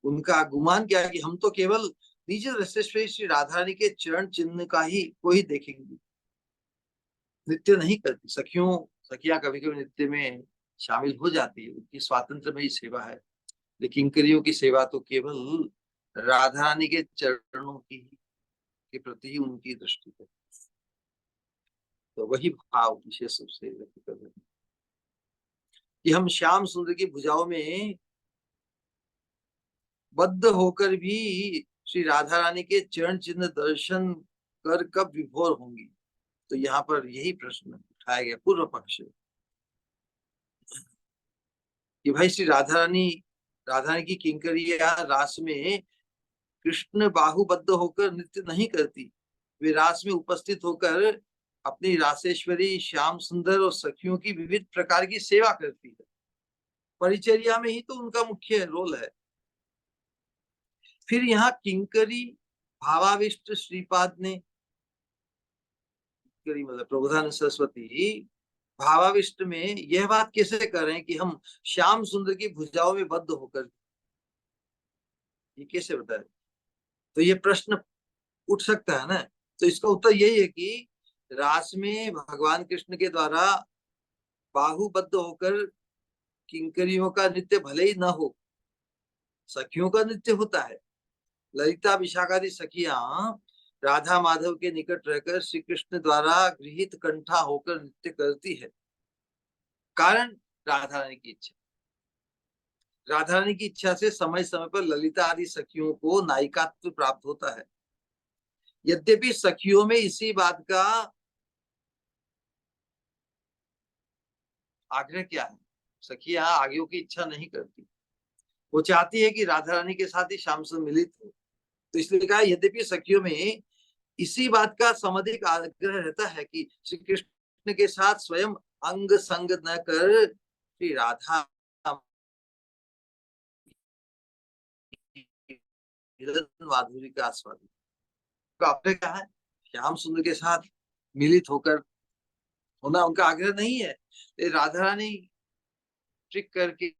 उनका गुमान क्या है कि हम तो केवल निज रसेश्वरी श्री राधा रानी के चरण चिन्ह का ही को ही देखेंगे, नृत्य नहीं करती। सखियां कभी कभी नृत्य में शामिल हो जाती है, उनकी स्वातंत्र में ही सेवा है। लेकिन किंकरियों की सेवा तो केवल राधा रानी के चरणों की के प्रति ही उनकी दृष्टि है। तो वही भाव विशेष रूप से व्यक्त कर रहे हैं कि हम श्याम सुंदर की भुजाओं में बद्ध होकर भी श्री राधा रानी के चरण चिन्ह दर्शन कर कब विभोर होंगी। तो यहाँ पर यही प्रश्न उठाया गया पूर्व पक्ष कि भाई श्री राधा रानी की किंकरिया रास में कृष्ण बाहुबद्ध होकर नृत्य नहीं करती, वे रास में उपस्थित होकर अपनी रासेश्वरी श्याम सुंदर और सखियों की विविध प्रकार की सेवा करती है। परिचर्या में ही तो उनका मुख्य रोल है। फिर यहाँ किंकरी भावाविष्ट श्रीपाद ने, मतलब प्रबोधानंद सरस्वती भावाविष्ट में यह बात कैसे कर रहे हैं कि हम श्याम सुंदर की भुजाओं में बद्ध होकर, ये कैसे बताए? तो ये प्रश्न उठ सकता है ना। तो इसका उत्तर यही है कि रास में भगवान कृष्ण के द्वारा बाहुबद्ध होकर किंकरियों का नृत्य भले ही न हो, सखियों का नृत्य होता है। ललिता विशाखादि सखियां राधा माधव के निकट रहकर श्री कृष्ण द्वारा गृहित कंठा होकर नृत्य करती है। कारण राधा रानी की इच्छा। राधा रानी की इच्छा से समय समय पर ललिता आदि सखियों को नायिकात्व प्राप्त होता है। यद्यपि सखियों में इसी बात का आग्रह क्या है, सखियां आगे की इच्छा नहीं करती, वो चाहती है कि राधा रानी के साथ ही श्याम से मिलित हो। तो इसलिए कहा यद्यपि सखियों में इसी बात का समधिक आग्रह रहता है कि श्री कृष्ण के साथ स्वयं अंग संग न कर श्री राधा माधुरी का आस्वादन। तो आपने कहा है श्याम सुंदर के साथ मिलित होकर होना उनका आग्रह नहीं है। राधा रानी ट्रिक करके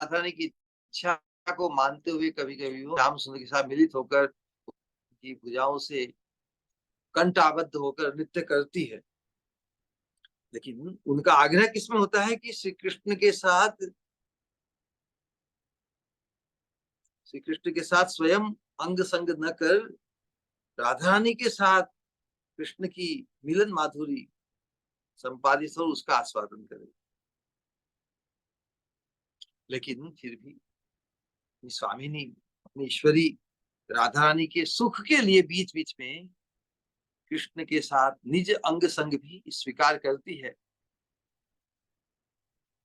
राधारानी की इच्छा को मानते हुए कभी कभी वो श्याम सुंदर के साथ मिलित होकर की भुजाओं से कंठाबद्ध होकर नृत्य करती है। लेकिन उनका आग्रह किसमें होता है कि श्री कृष्ण के साथ स्वयं अंग संग न कर राधा रानी के साथ कृष्ण की मिलन माधुरी संपादित हो, उसका आस्वादन करे। लेकिन फिर भी स्वामिनी अपनी ईश्वरी राधा रानी के सुख के लिए बीच बीच में कृष्ण के साथ निज अंग संग भी स्वीकार करती है।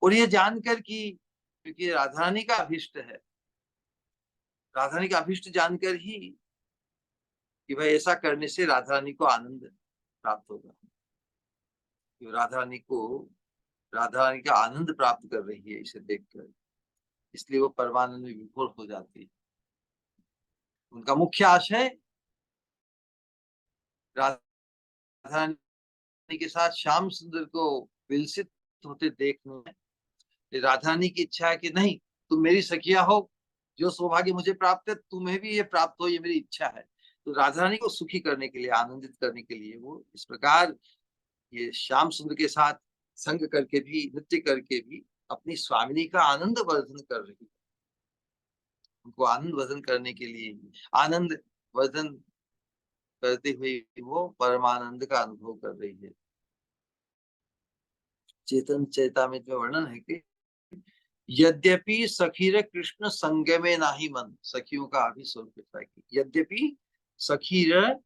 और ये जानकर कि क्योंकि राधा रानी का अभिष्ट है, राधा रानी का अभिष्ट जानकर ही कि भाई ऐसा करने से राधा रानी को आनंद प्राप्त होगा। राधा रानी का आनंद प्राप्त कर रही है इसे देखकर, इसलिए वो परमानंद में विभोर हो जाती है। उनका मुख्य आशय राधा रानी के साथ श्याम सुंदर को विलसित होते देखने में। राधा रानी की इच्छा है कि नहीं, तुम मेरी सखिया हो, जो सौभाग्य मुझे प्राप्त है तुम्हें भी ये प्राप्त हो, ये मेरी इच्छा है। तो राधा रानी को सुखी करने के लिए, आनंदित करने के लिए वो इस प्रकार ये श्याम सुंदर के साथ संग करके भी, नृत्य करके भी अपनी स्वामिनी का आनंद वर्धन कर रही है। उनको आनंद वर्धन करने के लिए, आनंद वर्धन करते हुए वो परमानंद का अनुभव कर रही है। चेतन चैतामृत में वर्णन है कि यद्यपि सखीर कृष्ण संग में नाही मन, सखियों का अभी स्वरूप है। यद्यपि सखीर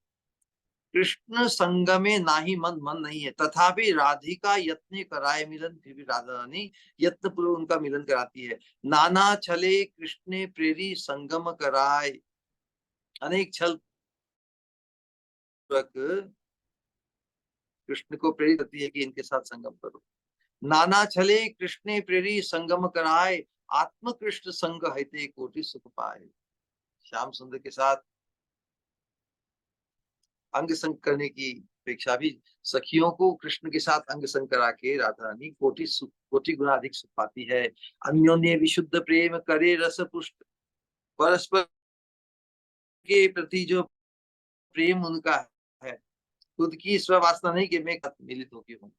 कृष्ण संग में नाही मन, मन नहीं है, तथापि राधिका यत्न कराए मिलन, फिर भी राधा रानी यत्न पूर्वक उनका मिलन कराती है। नाना छले कृष्ण प्रेरी संगम कराए, अनेक छल पूर्वक कृष्ण को प्रेरित करती है कि इनके साथ संगम करो। नाना छले कृष्ण प्रेरी संगम कराए, आत्म कृष्ण संग हिते कोटि सुख पाए। श्याम सुंदर के साथ अंग संग करने की अपेक्षा भी सखियों को कृष्ण के साथ अंग संग करा के राधा रानी कोटि गुना अधिक सुख पाती है। अन्योन्य विशुद्ध प्रेम करे रस पुष्ट, परस्पर के प्रति जो प्रेम उनका है, खुद की स्ववासना नहीं कि मैं मिलित होके हूँ।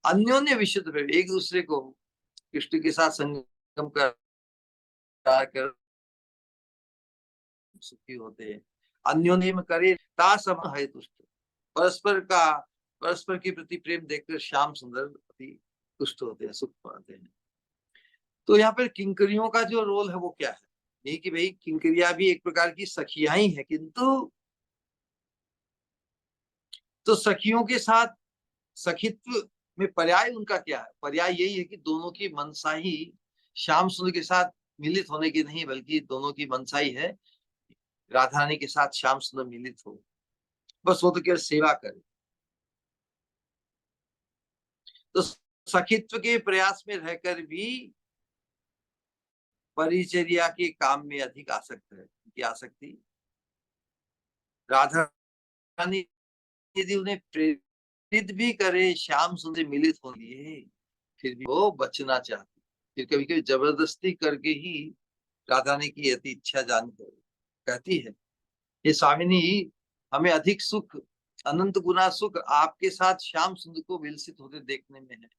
अन्योन्य विशुद्ध प्रेम, एक दूसरे को कृष्ण के साथ संगम कर सुखी होते हैं। अन्योन्य में करे ता सम है तुष्ट, परस्पर के प्रति प्रेम देखकर श्याम सुंदर अति तुष्ट होते हैं, सुख पाते हैं। तो यहाँ पर किंकरियों का जो रोल है वो क्या है? ये कि भाई किंकरिया भी एक प्रकार की सखियां ही है, किंतु तो सखियों के साथ सखित्व में पर्याय उनका क्या है? पर्याय यही है कि दोनों की मनसा ही श्याम सुंदर के साथ मिलित होने की नहीं, बल्कि दोनों की मनसा ही है राधा रानी के साथ श्याम सुंदर मिलित हो। बस वो तो केवल सेवा करे। तो सखित्व के प्रयास में रहकर भी परिचर्या के काम में अधिक आसक्त है। उनकी आसक्ति राधा रानी यदि उन्हें प्रेरित भी करे श्याम सुंदर मिलित हो लिए, फिर भी वो बचना चाहती। फिर कभी कभी जबरदस्ती करके ही राधा रानी की अति इच्छा जानकर कहती है, ये स्वामिनी, हमें अधिक सुख, अनंत गुना सुख आपके साथ श्याम सुंदर को विलसित होते देखने में है।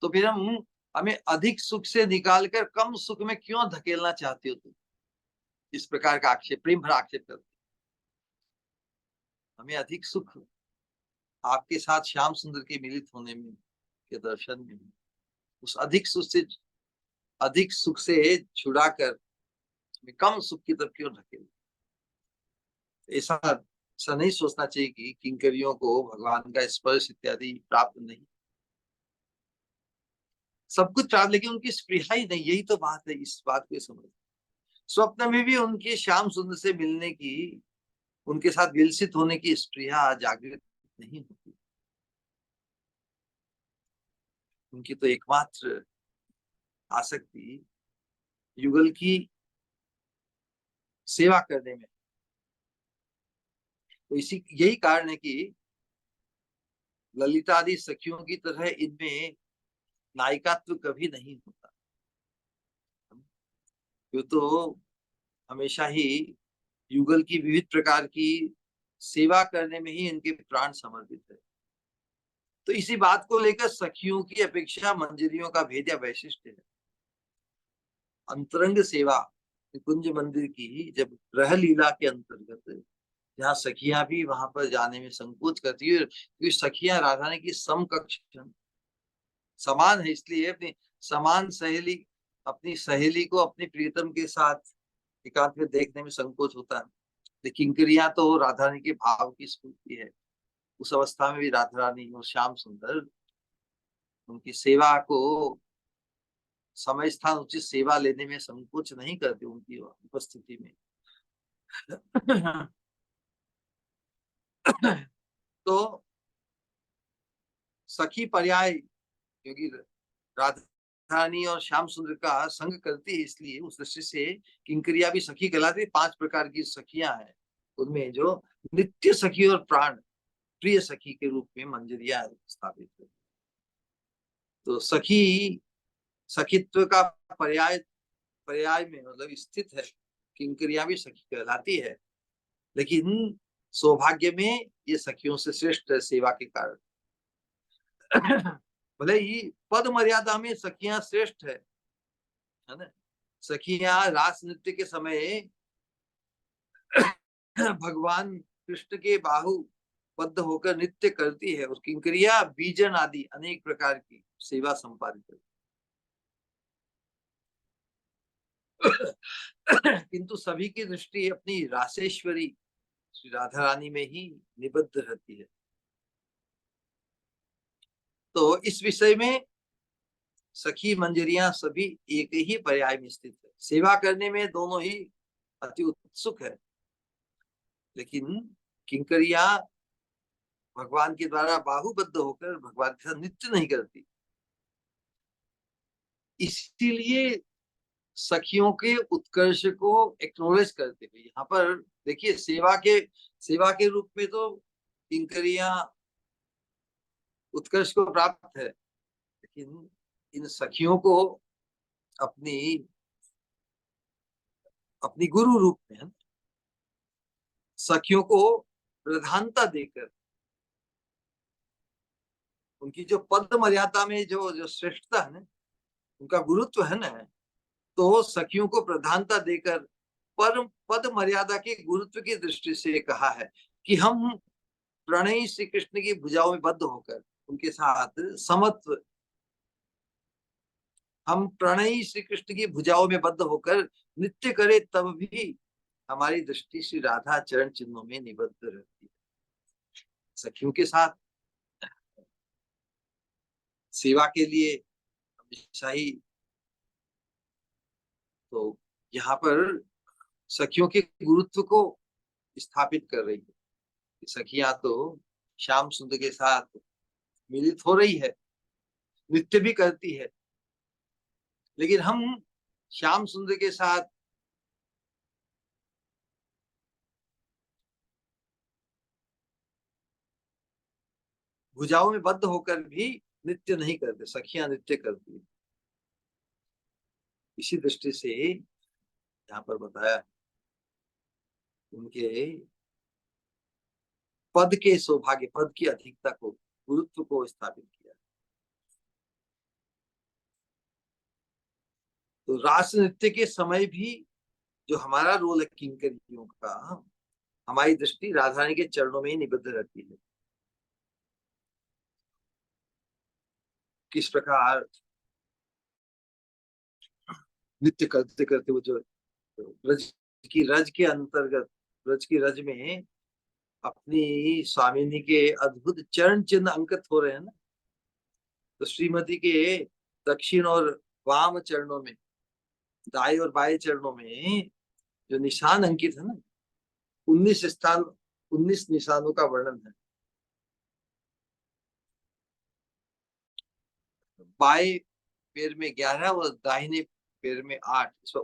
तो फिर हमें अधिक सुख से निकालकर कम सुख में क्यों धकेलना चाहती हो तुम? इस प्रकार का आक्षेप, प्रेम भरा आक्षेप करते। हमें अधिक सुख आपके साथ श्याम सुंदर के मिलित होने में, के दर्शन में, उस अधिक सुख से छुड़ाकर कम सुख की तरफ क्यों धकेल? ऐसा ऐसा नहीं सोचना चाहिए कि किंकरियों को भगवान का स्पर्श इत्यादि प्राप्त नहीं, सब कुछ प्राप्त, लेकिन उनकी स्पृहा ही नहीं। यही तो बात है, इस बात को समझ। स्वप्न में भी उनके श्याम सुंदर से मिलने की, उनके साथ विलसित होने की स्पृहा जागृत नहीं होती। उनकी तो एकमात्र आसक्ति युगल की सेवा करने में। तो इसी यही कारण है कि ललिता आदि सखियों की तरह इनमें नायिकात्व कभी नहीं होता। ये तो हमेशा ही युगल की विविध प्रकार की सेवा करने में ही इनके प्राण समर्पित है। तो इसी बात को लेकर सखियों की अपेक्षा मंजरियों का भेद या वैशिष्ट है। अंतरंग सेवा कुंज मंदिर की जब ग्रह लीला के अंतर्गत जहाँ सखियां भी वहां पर जाने में संकोच करती है, क्योंकि सखियां राधा रानी की समकक्ष समान है, इसलिए अपनी समान सहेली अपनी सहेली को अपनी प्रियतम के साथ एकांत में देखने में संकोच होता है। लेकिन किंकरियां तो राधा रानी के भाव की स्फूर्ति है। उस अवस्था में भी राधा रानी और श्याम सुंदर उनकी सेवा को समय स्थान उचित सेवा लेने में संकोच नहीं करते उनकी उपस्थिति में। तो सखी पर्याय, क्योंकि राधा रानी और श्याम सुंदर का संग करती है, इसलिए उस दृष्टि से किंकरिया भी सखी कहलाती है। 5 प्रकार की सखियां हैं, उनमें जो नित्य सखी और प्राण प्रिय सखी के रूप में मंजरिया स्थापित है। तो सखी सखित्व का पर्याय पर्याय में मतलब स्थित है, किंकरिया भी सखी कहलाती है। लेकिन सौभाग्य में ये सखियों से श्रेष्ठ है सेवा के कारण। भले ही पद मर्यादा में सखियां श्रेष्ठ है ना। सखियां रास नृत्य के समय भगवान कृष्ण के बाहु बद्ध होकर नृत्य करती है और किंकरिया बीजन आदि अनेक प्रकार की सेवा संपादित करती है। किंतु सभी की दृष्टि अपनी रासेश्वरी श्री राधा रानी में ही निबद्ध रहती है। तो इस विषय में सखी मंजरियां सभी एक ही पर्याय में स्थित है। सेवा करने में दोनों ही अति उत्सुक है, लेकिन किंकरिया भगवान के द्वारा बाहुबद्ध होकर भगवान के साथ नृत्य नहीं करती। इसीलिए सखियों के उत्कर्ष को एक्नोलेज करते हुए यहाँ पर देखिए सेवा के रूप में तो किंकरियां उत्कर्ष को प्राप्त है, लेकिन इन सखियों को अपनी अपनी गुरु रूप में सखियों को प्रधानता देकर उनकी जो पद मर्यादा में जो जो श्रेष्ठता है ना, उनका गुरुत्व है ना, तो सखियों को प्रधानता देकर पर पद मर्यादा के गुरुत्व की दृष्टि से कहा है कि हम प्रणयी श्री कृष्ण की भुजाओं में बद्ध होकर उनके साथ समत्व, हम प्रणयी श्री कृष्ण की भुजाओं में बद्ध होकर नृत्य करें तब भी हमारी दृष्टि श्री राधा चरण चिन्हों में निबद्ध रहती है। सखियों के साथ सेवा के लिए हमेशा ही तो यहाँ पर सखियों के गुरुत्व को स्थापित कर रही है। सखियां तो श्याम सुंदर के साथ मिलित हो रही है, नृत्य भी करती है, लेकिन हम श्याम सुंदर के साथ भुजाओं में बद्ध होकर भी नृत्य नहीं करते, सखियां नृत्य करती है। इसी दृष्टि से यहाँ पर बताया उनके पद के सौभाग्य, पद की अधिकता को, गुरुत्व को स्थापित किया। तो रास नृत्य के समय भी जो हमारा रोल है किंकरियों का, हमारी दृष्टि राधा रानी के चरणों में ही निबद्ध रहती है। किस प्रकार नृत्य करते करते वो जो ब्रज रज के अंतर्गत, ब्रज की रज में अपनी स्वामिनी के अद्भुत चरण चिन्ह अंकित हो रहे हैं ना। तो श्रीमती के दक्षिण और वाम चरणों में, दाएं और बाएं चरणों में जो निशान अंकित है ना, 19 स्थान, 19 निशानों का वर्णन है। बाएं पैर में 11 और दाहिने पैर में 8, इसमें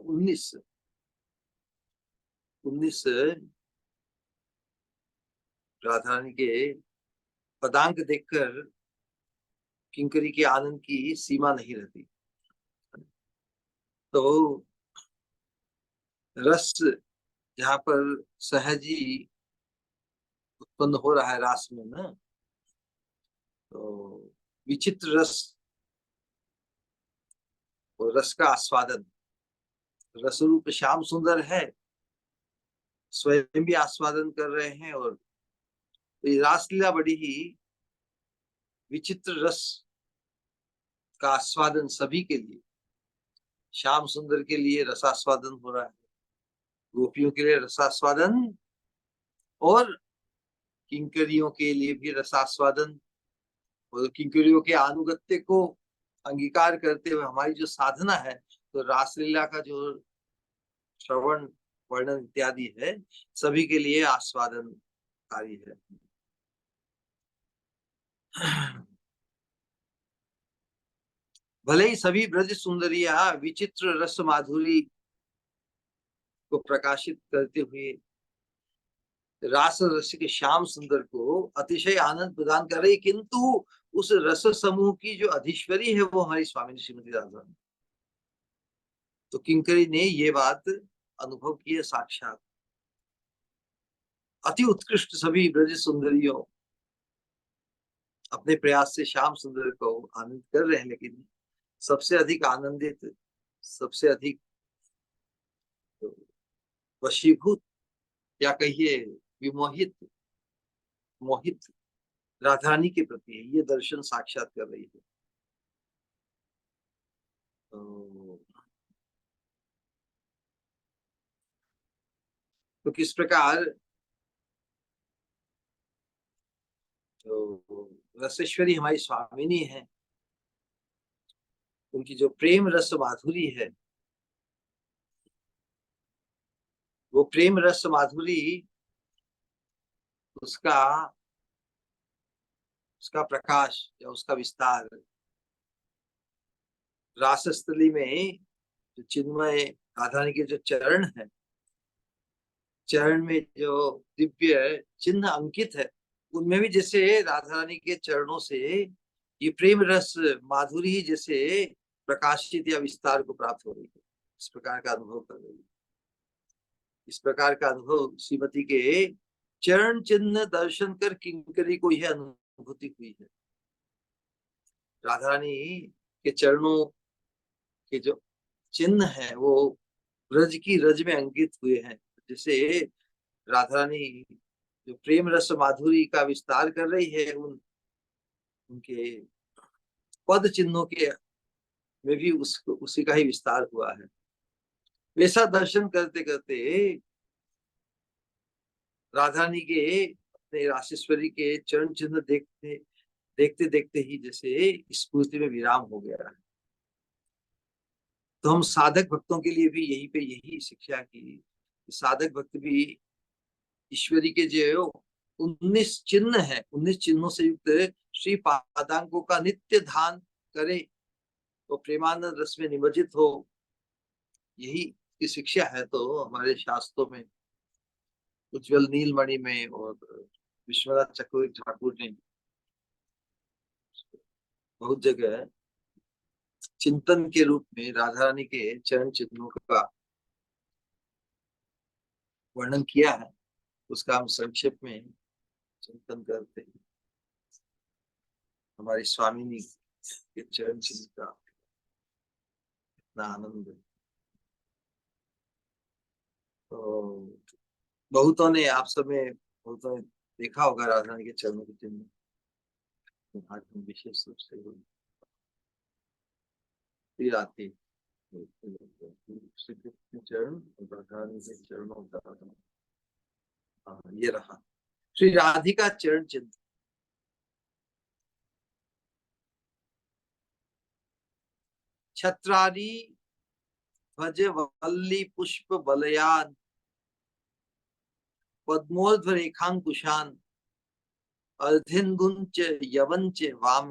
19 राधा रानी के पदांक देखकर किंकरी के आनंद की सीमा नहीं रहती। तो रस जहाँ पर सहज ही उत्पन्न हो रहा है रास में ना, तो विचित्र रस और रस का आस्वादन, रस रूप श्याम सुंदर है, स्वयं भी आस्वादन कर रहे हैं, और ये रासलीला बड़ी ही विचित्र रस का आस्वादन सभी के लिए, श्याम सुंदर के लिए रसास्वादन हो रहा है, गोपियों के लिए रसास्वादन, और किंकरियों के लिए भी रसास्वादन। और किंकरियों के अनुगत्य को अंगीकार करते हुए हमारी जो साधना है, तो रासलीला का जो श्रवण वर्णन इत्यादि है, सभी के लिए आस्वादनकारी है। भले ही सभी ब्रज सुंदरिया विचित्र रस माधुरी को प्रकाशित करते हुए रास रसिक श्याम सुंदर को अतिशय आनंद प्रदान कर रही, किंतु उस रस समूह की जो अधीश्वरी है वो हमारी स्वामी श्रीमती राधा रानी। तो किंकरी ने ये बात अनुभव की है साक्षात। अति उत्कृष्ट सभी ब्रज सुंदरियों अपने प्रयास से श्याम सुंदर को आनंद कर रहे हैं, लेकिन सबसे अधिक आनंदित, सबसे अधिक वशीभूत, या कहिए विमोहित, मोहित राधा रानी के प्रति ये दर्शन साक्षात कर रही है। तो किस प्रकार तो रसेश्वरी हमारी स्वामिनी है, उनकी जो प्रेम रस माधुरी है, वो प्रेम रस माधुरी, उसका उसका प्रकाश या उसका विस्तार रासस्थली में जो चिन्मय राधा रानी के जो चरण है, चरण में जो दिव्य चिन्ह अंकित है, उनमें भी जैसे राधा रानी के चरणों से ये प्रेम रस माधुरी ही जैसे प्रकाशित या विस्तार को प्राप्त हो रही है, इस प्रकार का अनुभव कर रही है। इस प्रकार का अनुभव श्रीमती के चरण चिन्ह दर्शन कर किंकरी को यह अनुभूति हुई है। राधा रानी के चरणों के जो चिन्ह है वो ब्रज की रज में अंकित हुए हैं। जैसे राधा रानी जो प्रेम रस माधुरी का विस्तार कर रही है, उनके पद चिन्हों के में भी उसी का ही विस्तार हुआ है। वैसा दर्शन करते करते राधा रानी के अपने रासेश्वरी के चरण चिन्ह देखते देखते देखते ही जैसे स्फूर्ति में विराम हो गया है। तो हम साधक भक्तों के लिए भी यही पे यही शिक्षा की, साधक भक्त भी ईश्वरी के जो 19 चिन्ह है, 19 चिन्हों से युक्त श्री पादांकों का नित्य ध्यान करे, तो प्रेमानंद रस में निमज्जित हो, यही की शिक्षा है। तो हमारे शास्त्रों में उज्जवल नीलमणि में और विश्वनाथ चक्रवर्ती ठाकुर ने बहुत जगह चिंतन के रूप में राधा रानी के चरण चिन्हों का वर्णन किया है, उसका हम संक्षेप में चिंतन करते हैं। हमारी स्वामिनी के चरण चिन्ह का इतना आनंद है। तो बहुतों ने, आप सब में बहुतों ने देखा होगा राधा रानी के चरणों के चिन्ह, आज हम विशेष रूप से आते श्री कृष्ण चरण और राधा रानी के चरणों का ये रहा श्री राधिका चरण चिन्ह। छत्रारी भज वल्ली पुष्प बलयान पद्मोध्व रेखांकुशान अर्धिन्गुंच यवंच वाम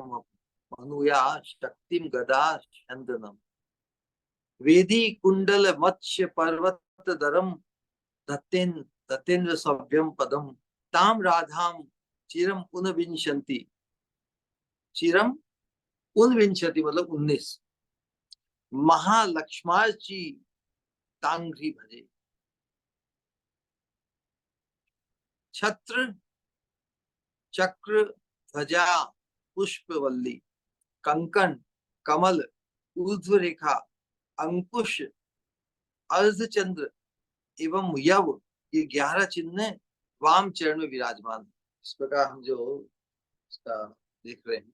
मनुया शक्तिम गदा चंदनम वेदी कुंडल मत्स्य पर्वत दरम धत्तेन धत्तेन्द्र सभ्यम पदम ताम राधाम चिरम उनविंशति, चिरम उनविंशति मतलब 19 महालक्ष्माची तांघ्री भजे। छत्र चक्र ध्वजा पुष्पवल्ली कंकण कमल ऊर्ध्व रेखा अंकुश अर्धचंद्र एवं यव, ये 11 चिन्ह वाम चरण में विराजमान है। इस प्रकार हम जो इसका देख रहे हैं,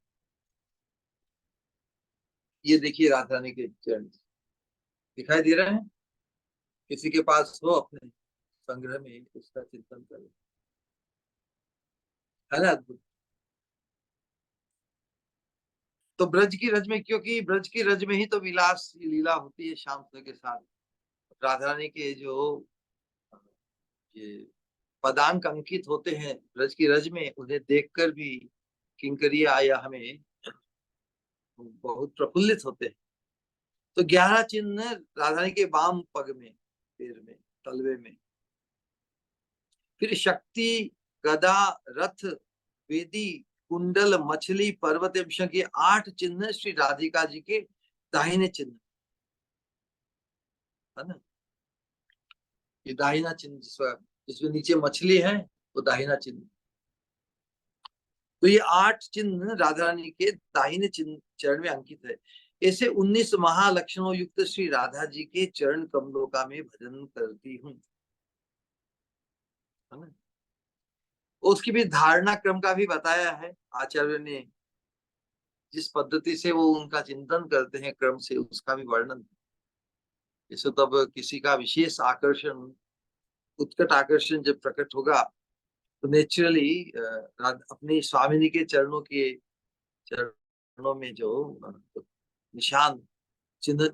ये देखिए राधा रानी के चरण दिखाई दे रहे हैं। किसी के पास हो अपने संग्रह में उसका चिंतन करें, है ना अद्भुत। तो ब्रज की रज में, क्योंकि ब्रज की रज में ही तो विलास लीला होती है श्याम सुंदर के साथ। राधा रानी के जो ये पदांक अंकित होते हैं ब्रज की रज में, उन्हें देखकर भी किंकरिया या हमें बहुत प्रफुल्लित होते हैं। तो 11 चिन्ह राधा रानी के वाम पग में, पैर में, तलवे में। फिर शक्ति गदा रथ वेदी कुंडल मछली पर्वत एवं शंख, ये 8 चिन्ह श्री राधिका जी के दाहिने चिन्ह, है ना। ये दाहिना चिन्ह जिसमें नीचे मछली है वो दाहिना चिन्ह। तो ये 8 चिन्ह राधा रानी के दाहिने चिन्ह चरण में अंकित है। ऐसे 19 महालक्षणों युक्त श्री राधा जी के चरण कमलों का मैं भजन करती हूँ, है ना। उसकी भी धारणा क्रम का भी बताया है आचार्य ने, जिस पद्धति से वो उनका चिंतन करते हैं क्रम से, उसका भी वर्णन। जैसे तब किसी का विशेष आकर्षण, उत्कट आकर्षण जब प्रकट होगा तो नेचुरली अपनी स्वामिनी के चरणों में जो निशान चिन्ह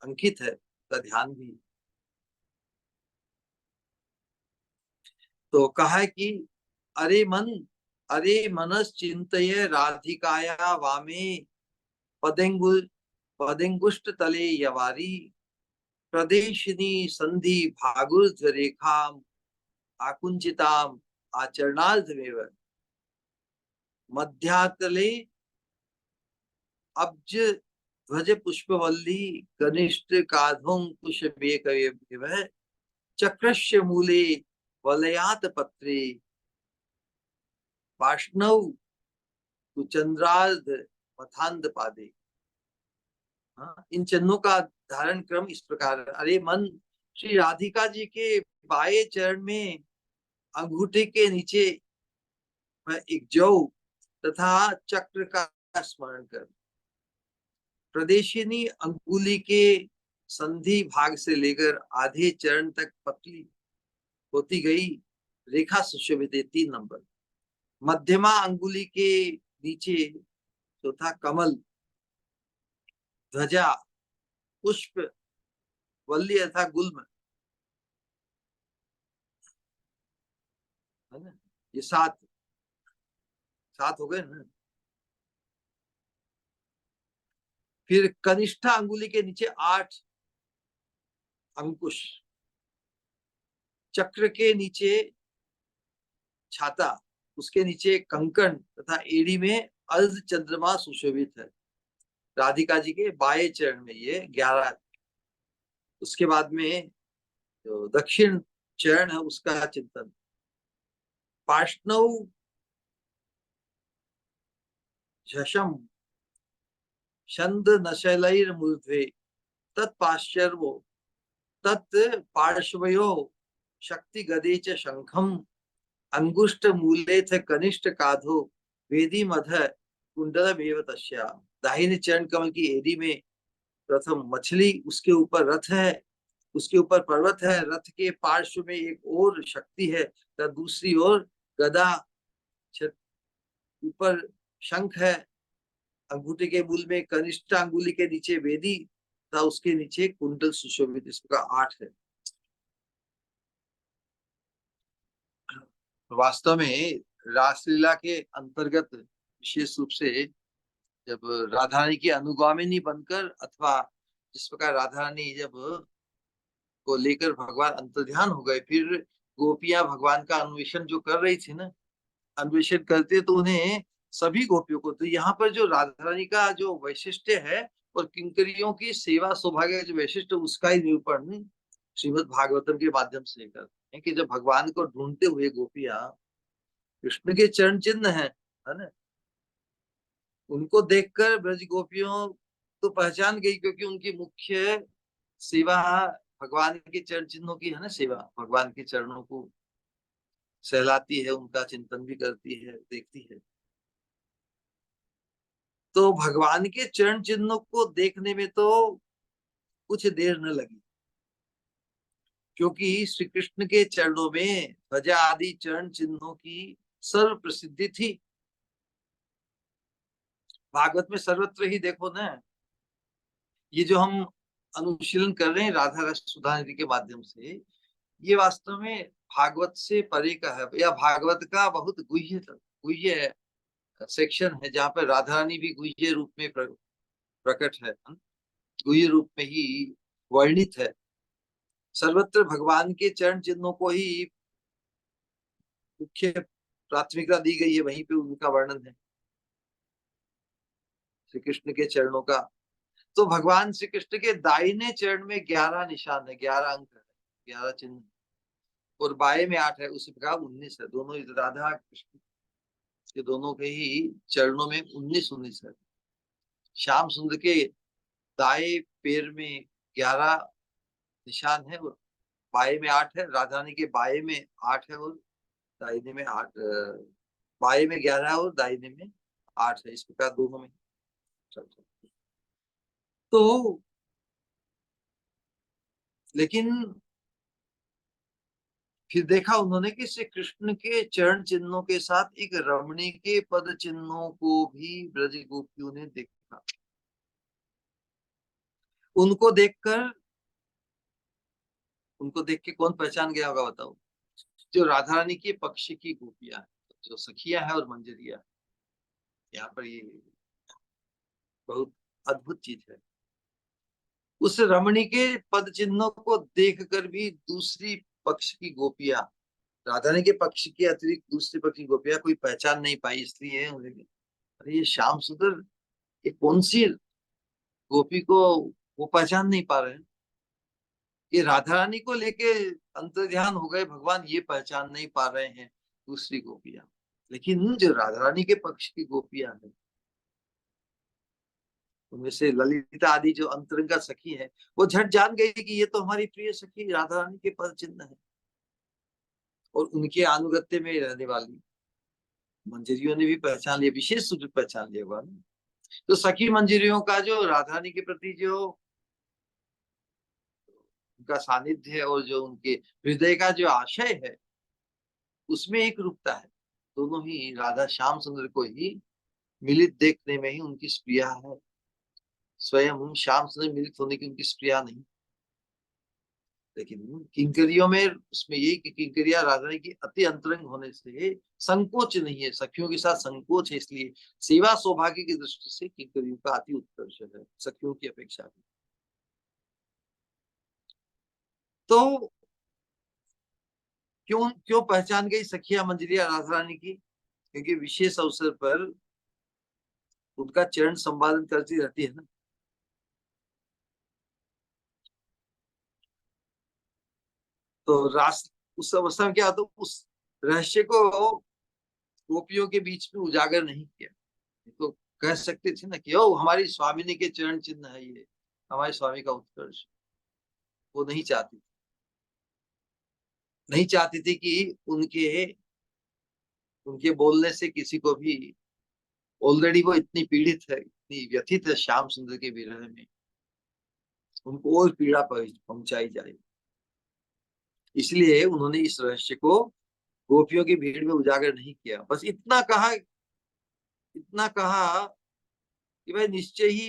अंकित है का ध्यान भी। तो कहा है कि अरे मनस चिंतये राधिकाया वामे पदेंगुष्ट तले यवारी प्रदेशिनी संधि भागुर्ध रेखाम आकुंचिताम आचरणार्धमेव मध्यातले अब्ज ध्वज पुष्पवल्ली कनिष्ठ काधोंकुश बेकवेव चक्रस्य मूले वलयात पत्रे वाष्णव चंद्रार्ध मथांध पादे। हाँ, इन चिन्हों का धारण क्रम इस प्रकार। अरे मन, श्री राधिका जी के बाएं चरण में अंगूठे के नीचे एक जौ तथा चक्र का स्मरण कर, प्रदेशिनी अंगुली के संधि भाग से लेकर आधे चरण तक पतली होती गई रेखा सुशोभित है 3 नंबर। मध्यमा अंगुली के नीचे चौथा कमल, ध्वजा, पुष्प, वल्ली अथा गुल्म, है ना। ये 7 हो गए ना। फिर कनिष्ठा अंगुली के नीचे 8 अंकुश, चक्र के नीचे छाता, उसके नीचे कंकण तथा एड़ी में अर्ध चंद्रमा सुशोभित है। राधिका जी के बाएं चरण में ये 11। उसके बाद में जो दक्षिण चरण है उसका चिंतन। पार्ष्णव झषम छंद नशैलैर मूर्ध्वे तत्पार्श्वो तत् पार्श्वयो शक्ति गदे च शंखम अंगुष्ठ मूले थ कनिष्ठ काधो वेदी मध कुंडल मेव तस्या। दाहिने चरण कमल की एड़ी में प्रथम मछली, उसके ऊपर रथ है, उसके ऊपर पर्वत है, रथ के पार्श्व में एक और शक्ति है, तो दूसरी ओर गदा, ऊपर शंख है, अंगूठे के मूल में कनिष्ठ अंगुली के नीचे वेदी तथा उसके नीचे कुंडल सुशोभित। इसका 8 है। वास्तव में रासलीला के अंतर्गत विशेष रूप से जब राधा रानी की अनुगामिनी बनकर, अथवा जिस प्रकार राधा रानी जब को लेकर भगवान अंतर्ध्यान हो गए, फिर गोपियां भगवान का अन्वेषण जो कर रही थी ना, अन्वेषण करते तो उन्हें सभी गोपियों को, तो यहाँ पर जो राधा रानी का जो वैशिष्ट्य है और किंकरियों की सेवा सौभाग्य जो वैशिष्ट्य, उसका ही निरूपण श्रीमद् भागवतम के माध्यम से करते हैं कि जब भगवान को ढूंढते हुए गोपियां कृष्ण के चरण चिन्ह है ना, उनको देखकर ब्रज गोपियों तो पहचान गई, क्योंकि उनकी मुख्य सेवा भगवान के चरण चिन्हों की है ना, सेवा भगवान के चरणों को सहलाती है, उनका चिंतन भी करती है, देखती है। तो भगवान के चरण चिन्हों को देखने में तो कुछ देर न लगी, क्योंकि श्री कृष्ण के चरणों में ध्वजा आदि चरण चिन्हों की सर्व प्रसिद्धि थी। भागवत में सर्वत्र ही देखो ना, ये जो हम अनुशीलन कर रहे हैं राधा रस सुधा निधि के माध्यम से, ये वास्तव में भागवत से परे का है, या भागवत का बहुत गुह्य गुह्य सेक्शन है, जहाँ पर राधा रानी भी गुह्य रूप में प्रकट है, गुह्य रूप में ही वर्णित है। सर्वत्र भगवान के चरण चिन्हों को ही मुख्य प्राथमिकता दी गई है, वहीं पे उनका वर्णन है श्री कृष्ण के चरणों का। तो भगवान श्री कृष्ण के दाहिने चरण में 11 निशान है, 11 अंक है, 11 चिन्ह, और बाएं में 8 है, उसी प्रकार 19 है। दोनों राधा कृष्ण के दोनों के ही चरणों में 19 है। श्याम सुंदर के दाएं पैर में 11 निशान है, और बाएं में 8 है। राधा रानी के बाएं में 8 है, और दाहिने में 8, बाएं में 11 है और दाहिने में 8 है, इस प्रकार दोनों में। तो लेकिन फिर देखा उन्होंने कि श्री कृष्ण के चरण चिन्हों के साथ एक रमणी के पद चिन्हों को भी ब्रज गोपियों ने देखा। उनको देखकर, उनको देख के कौन पहचान गया होगा बताओ? जो राधा रानी के पक्ष की गोपियां, जो सखियां है और मंजरिया, यहाँ पर ये बहुत अद्भुत चीज है। उस रमणी के पद चिन्हों को देखकर भी दूसरी पक्ष की गोपियां, राधा रानी के पक्ष के अतिरिक्त दूसरी पक्ष की गोपियां कोई पहचान नहीं पाई, इसलिए उन्हें, अरे ये श्याम सुंदर, ये कौन सी गोपी को वो पहचान नहीं पा रहे हैं, ये राधा रानी को लेके अंतर्ध्यान हो गए भगवान, ये पहचान नहीं पा रहे हैं दूसरी गोपियां। लेकिन जो राधा रानी के पक्ष की गोपियां हैं, उनमें से ललिता आदि जो अंतरंगा सखी है, वो झट जान गई कि ये तो हमारी प्रिय सखी राधा रानी के पद चिन्ह है, और उनके अनुगत्य में रहने वाली मंजरियों ने भी पहचान लिया, विशेष रूप से पहचान लिया हुआ। तो सखी मंजरियों का जो राधा रानी के प्रति जो उनका सानिध्य है, और जो उनके हृदय का जो आशय है, उसमें एक रूपता है। दोनों ही राधा श्याम सुंदर को ही मिलित देखने में ही उनकी स्प्रिया है, स्वयं श्याम सुंदर मिलित होने की उनकी स्प्रिया नहीं। लेकिन किंकरियों में उसमें यही कि किंकरिया राधा रानी की अति अंतरंग होने से संकोच नहीं है, सखियों के साथ संकोच है, इसलिए सेवा सौभाग्य की दृष्टि से किंकरियों का अति उत्कर्ष है सखियों की अपेक्षा। तो क्यों क्यों पहचान गई सखिया मंजरिया राधा रानी की? क्योंकि विशेष अवसर पर उनका चरण संपादन करती रहती है ना। तो रास उस अवस्था में क्या होता, उस रहस्य को गोपियों के बीच में उजागर नहीं किया। तो कह सकते थे ना कि ओ हमारी स्वामिनी के चरण चिन्ह है ये, हमारे स्वामी का उत्कर्ष। वो नहीं चाहती, नहीं चाहती थी कि उनके उनके बोलने से किसी को भी, ऑलरेडी वो इतनी पीड़ित है, इतनी व्यथित है श्याम सुंदर के विरह में, उनको और पीड़ा पहुंचाई जाए। इसलिए उन्होंने इस रहस्य को गोपियों की भीड़ में उजागर नहीं किया। बस इतना कहा, इतना कहा कि भाई निश्चय ही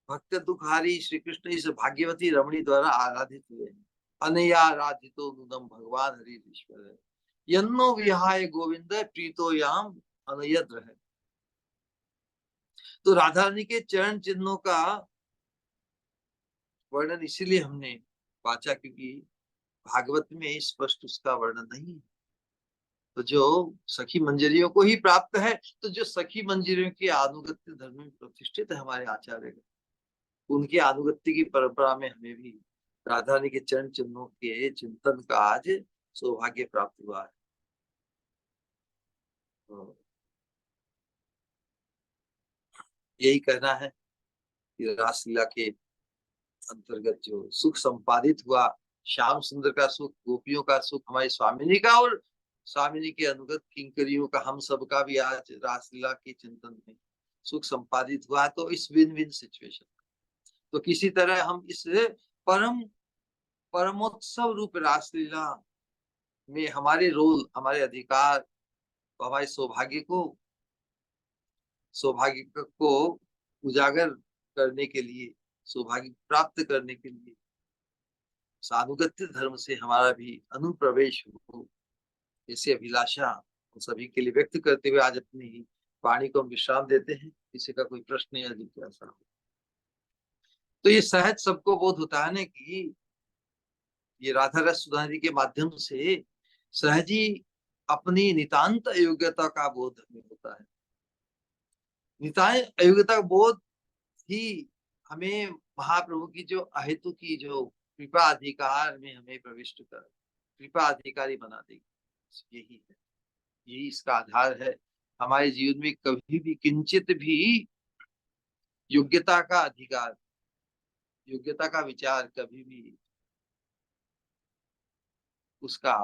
भक्त दुखारी श्री कृष्ण इस भाग्यवती रमणी द्वारा आराधित हुए, अनया आराधितो नूनम भगवान हरि ईश्वर, यन्नो विहाय गोविंद प्रीतो याम अनयद्र है। तो राधा रानी के चरण चिन्हों का वर्णन इसीलिए हमने वाचा, क्योंकि भागवत में स्पष्ट उसका वर्णन नहीं है। तो जो सखी मंजरियों को ही प्राप्त है, तो जो सखी मंजरियों के आनुगत्य धर्म में प्रतिष्ठित है हमारे आचार्य, उनके आनुगत्य की परंपरा में हमें भी राधा रानी के चरण चिन्हों के चिंतन का आज सौभाग्य प्राप्त हुआ है। तो यही कहना है कि रासलीला के अंतर्गत जो सुख संपादित हुआ, श्याम सुंदर का सुख, गोपियों का सुख, हमारी स्वामिनी का और स्वामिनी के अनुगत किंकरियों का, हम सब का भी आज रासलीला के चिंतन में सुख संपादित हुआ। तो इस विन विन सिचुएशन, तो किसी तरह हम इस परम परमोत्सव रूप रासलीला में हमारे रोल, हमारे अधिकार, हमारे सौभाग्य को उजागर करने के लिए, सौभाग्य प्राप्त करने के लिए सानुगत्य धर्म से हमारा भी अनुप्रवेश हो, ऐसी अभिलाषा हम सभी के लिए व्यक्त करते हुए आज अपनी वाणी को हम विश्राम देते हैं। किसी का कोई प्रश्न या जिज्ञासा हो तो ये सहज सबको बोध होता है ना कि ये राधा रस सुधारी के माध्यम से सहज ही अपनी नितांत अयोग्यता का बोध हमें होता है। नितांत अयोग्यता का बोध ही हमें महाप्रभु की जो अहेतु की जो कृपा अधिकार में हमें प्रविष्ट कर, कृपा अधिकारी बना देगी। यही है, यही इसका आधार है। हमारे जीवन में कभी भी किंचित भी योग्यता का अधिकार, योग्यता का विचार कभी भी उसका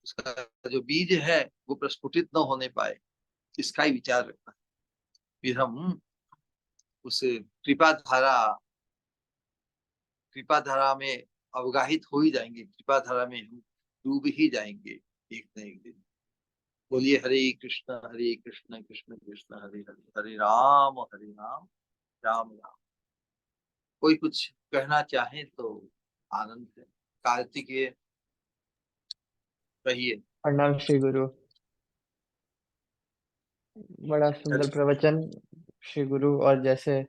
उसका जो बीज है वो प्रस्फुटित न होने पाए, इसका ही विचार रखना है। फिर हम उस कृपा धारा में अवगाहित हो ही जाएंगे, कृपा धारा में हम डूब ही जाएंगे एक न एक दिन। बोलिए हरे कृष्ण कृष्ण कृष्ण हरे हरे, हरे राम राम राम। कोई कुछ कहना चाहे तो आनंद है। कार्तिकेय कहिए। प्रणाम श्री गुरु। बड़ा सुंदर प्रवचन श्री गुरु। और जैसे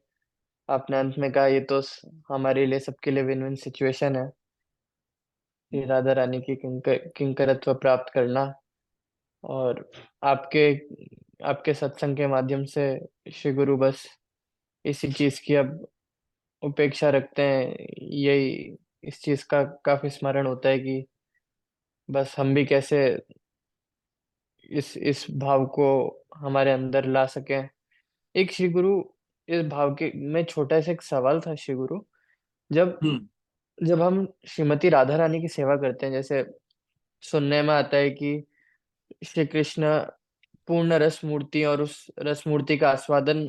आपने अंत में कहा, ये तो हमारे लिए, सबके लिए विन विन सिचुएशन है कि राधा रानी की किंकरत्व प्राप्त करना। और आपके आपके सत्संग के माध्यम से श्री गुरु बस इसी चीज की अब उपेक्षा रखते हैं। यही इस चीज का काफी स्मरण होता है कि बस हम भी कैसे इस भाव को हमारे अंदर ला सकें। एक श्री गुरु, इस भाव के में छोटा सा एक सवाल था श्री गुरु। जब जब हम श्रीमती राधा रानी की सेवा करते हैं, जैसे सुनने में आता है कि श्री कृष्ण पूर्ण रस मूर्ति, और उस रस मूर्ति का आस्वादन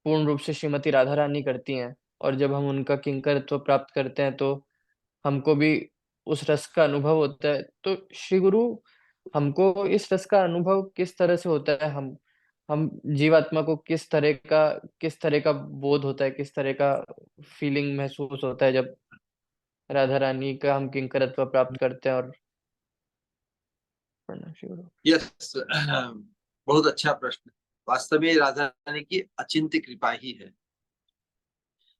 पूर्ण रूप से श्रीमती राधा रानी करती हैं, और जब हम उनका किंकरत्व प्राप्त करते हैं तो हमको भी उस रस का अनुभव होता है। तो श्री गुरु, हमको इस रस का अनुभव किस तरह से होता है? हम जीवात्मा को किस तरह का बोध होता है, किस तरह का फीलिंग महसूस होता है जब राधा रानी का हम किंकरत्व प्राप्त करते हैं? और प्रणाम श्री गुरु। यस, बहुत अच्छा प्रश्न। वास्तव में राधा रानी की अचिंत्य कृपा ही है।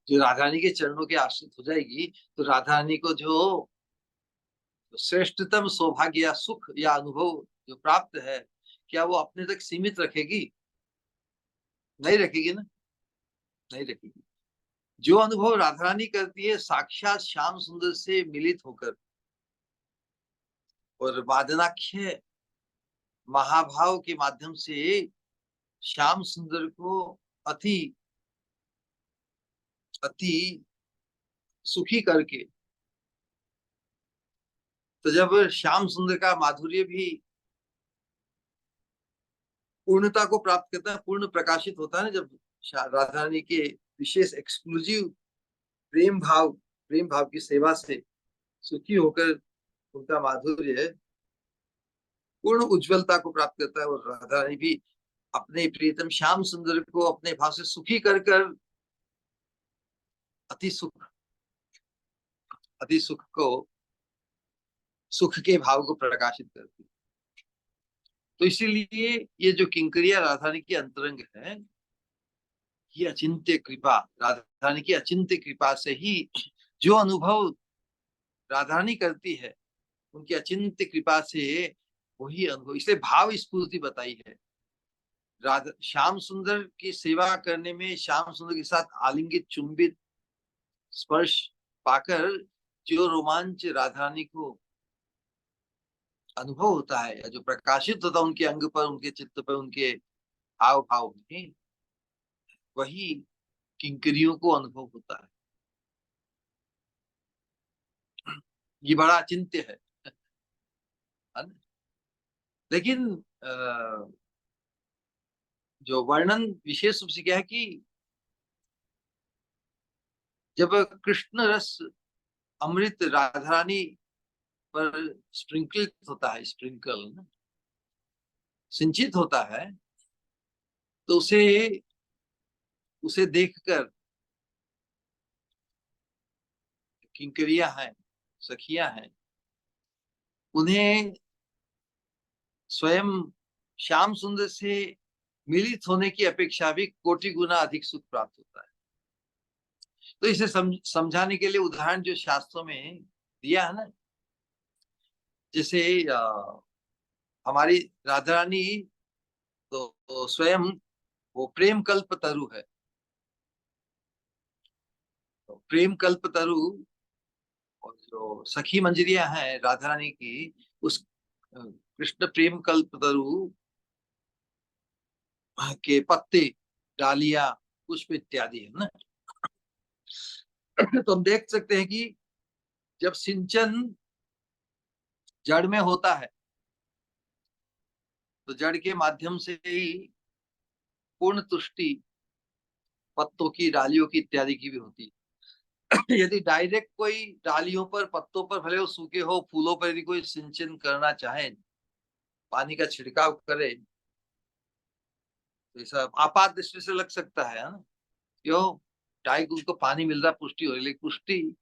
जो राधा रानी के चरणों के आश्रित हो जाएगी तो राधा रानी को जो श्रेष्ठतम सौभाग्य या सुख या अनुभव जो प्राप्त है, क्या वो अपने तक सीमित रखेगी? नहीं रखेगी ना, नहीं रखेगी। जो अनुभव राधा रानी करती है साक्षात श्याम सुंदर से मिलित होकर, और वादनाख्य महाभाव के माध्यम से श्याम सुंदर को अति अति सुखी करके, तो जब श्याम सुंदर का माधुर्य भी पूर्णता को प्राप्त करता है, पूर्ण प्रकाशित होता है ना, जब राधा रानी के विशेष एक्सक्लूसिव प्रेम भाव की सेवा से सुखी होकर उनका माधुर्य पूर्ण उज्जवलता को प्राप्त करता है, और राधा रानी भी अपने प्रियतम श्याम सुंदर को अपने भाव से सुखी कर कर अति सुख को, सुख के भाव को प्रकाशित करती है। तो इसीलिए ये जो किंकरिया राधा रानी की अंतरंग है, ये अचिंत्य कृपा, राधा रानी की अचिंत्य कृपा से ही जो अनुभव राधा रानी करती है, उनकी अचिंत्य कृपा से वही अनुभव, इसलिए भाव स्फूर्ति बताई है। राधा श्याम सुंदर की सेवा करने में, श्याम सुंदर के साथ आलिंगित चुंबित स्पर्श पाकर जो रोमांच राधा रानी को अनुभव होता है, या जो प्रकाशित होता है उनके अंग पर, उनके चित्त पर, उनके हाव भाव में, वही किंकरियों को अनुभव होता है। ये बड़ा चिंत्य है ना? लेकिन जो वर्णन विशेष रूप से क्या है कि जब कृष्ण रस अमृत राधा रानी पर स्प्रिंकल होता है, स्प्रिंकल ना, सिंचित होता है, तो उसे उसे देखकर किंकरियां हैं, सखियां हैं, उन्हें स्वयं श्याम सुंदर से मिलित होने की अपेक्षा भी कोटि गुना अधिक सुख प्राप्त होता है। तो इसे समझाने के लिए उदाहरण जो शास्त्रों में दिया है ना, जैसे हमारी राधा रानी तो स्वयं वो प्रेम कल्प तरु है। तो प्रेम कल्प तरु और जो सखी मंजरियां हैं राधा रानी की, उस कृष्ण प्रेम कल्प तरु के पत्ते, डालियां, पुष्प इत्यादि है ना। तो हम देख सकते हैं कि जब सिंचन जड़ में होता है तो जड़ के माध्यम से ही पूर्ण तुष्टि पत्तों की, डालियों की इत्यादि की भी होती है। यदि डायरेक्ट कोई डालियों पर, पत्तों पर, भले वो सूखे हो, फूलों पर यदि कोई सिंचन करना चाहे, पानी का छिड़काव करे, तो ऐसा आपात दृष्टि से लग सकता है ना। क्यों? डाई को उनको पानी मिल रहा, पुष्टि हो रही, लेकिन पुष्टि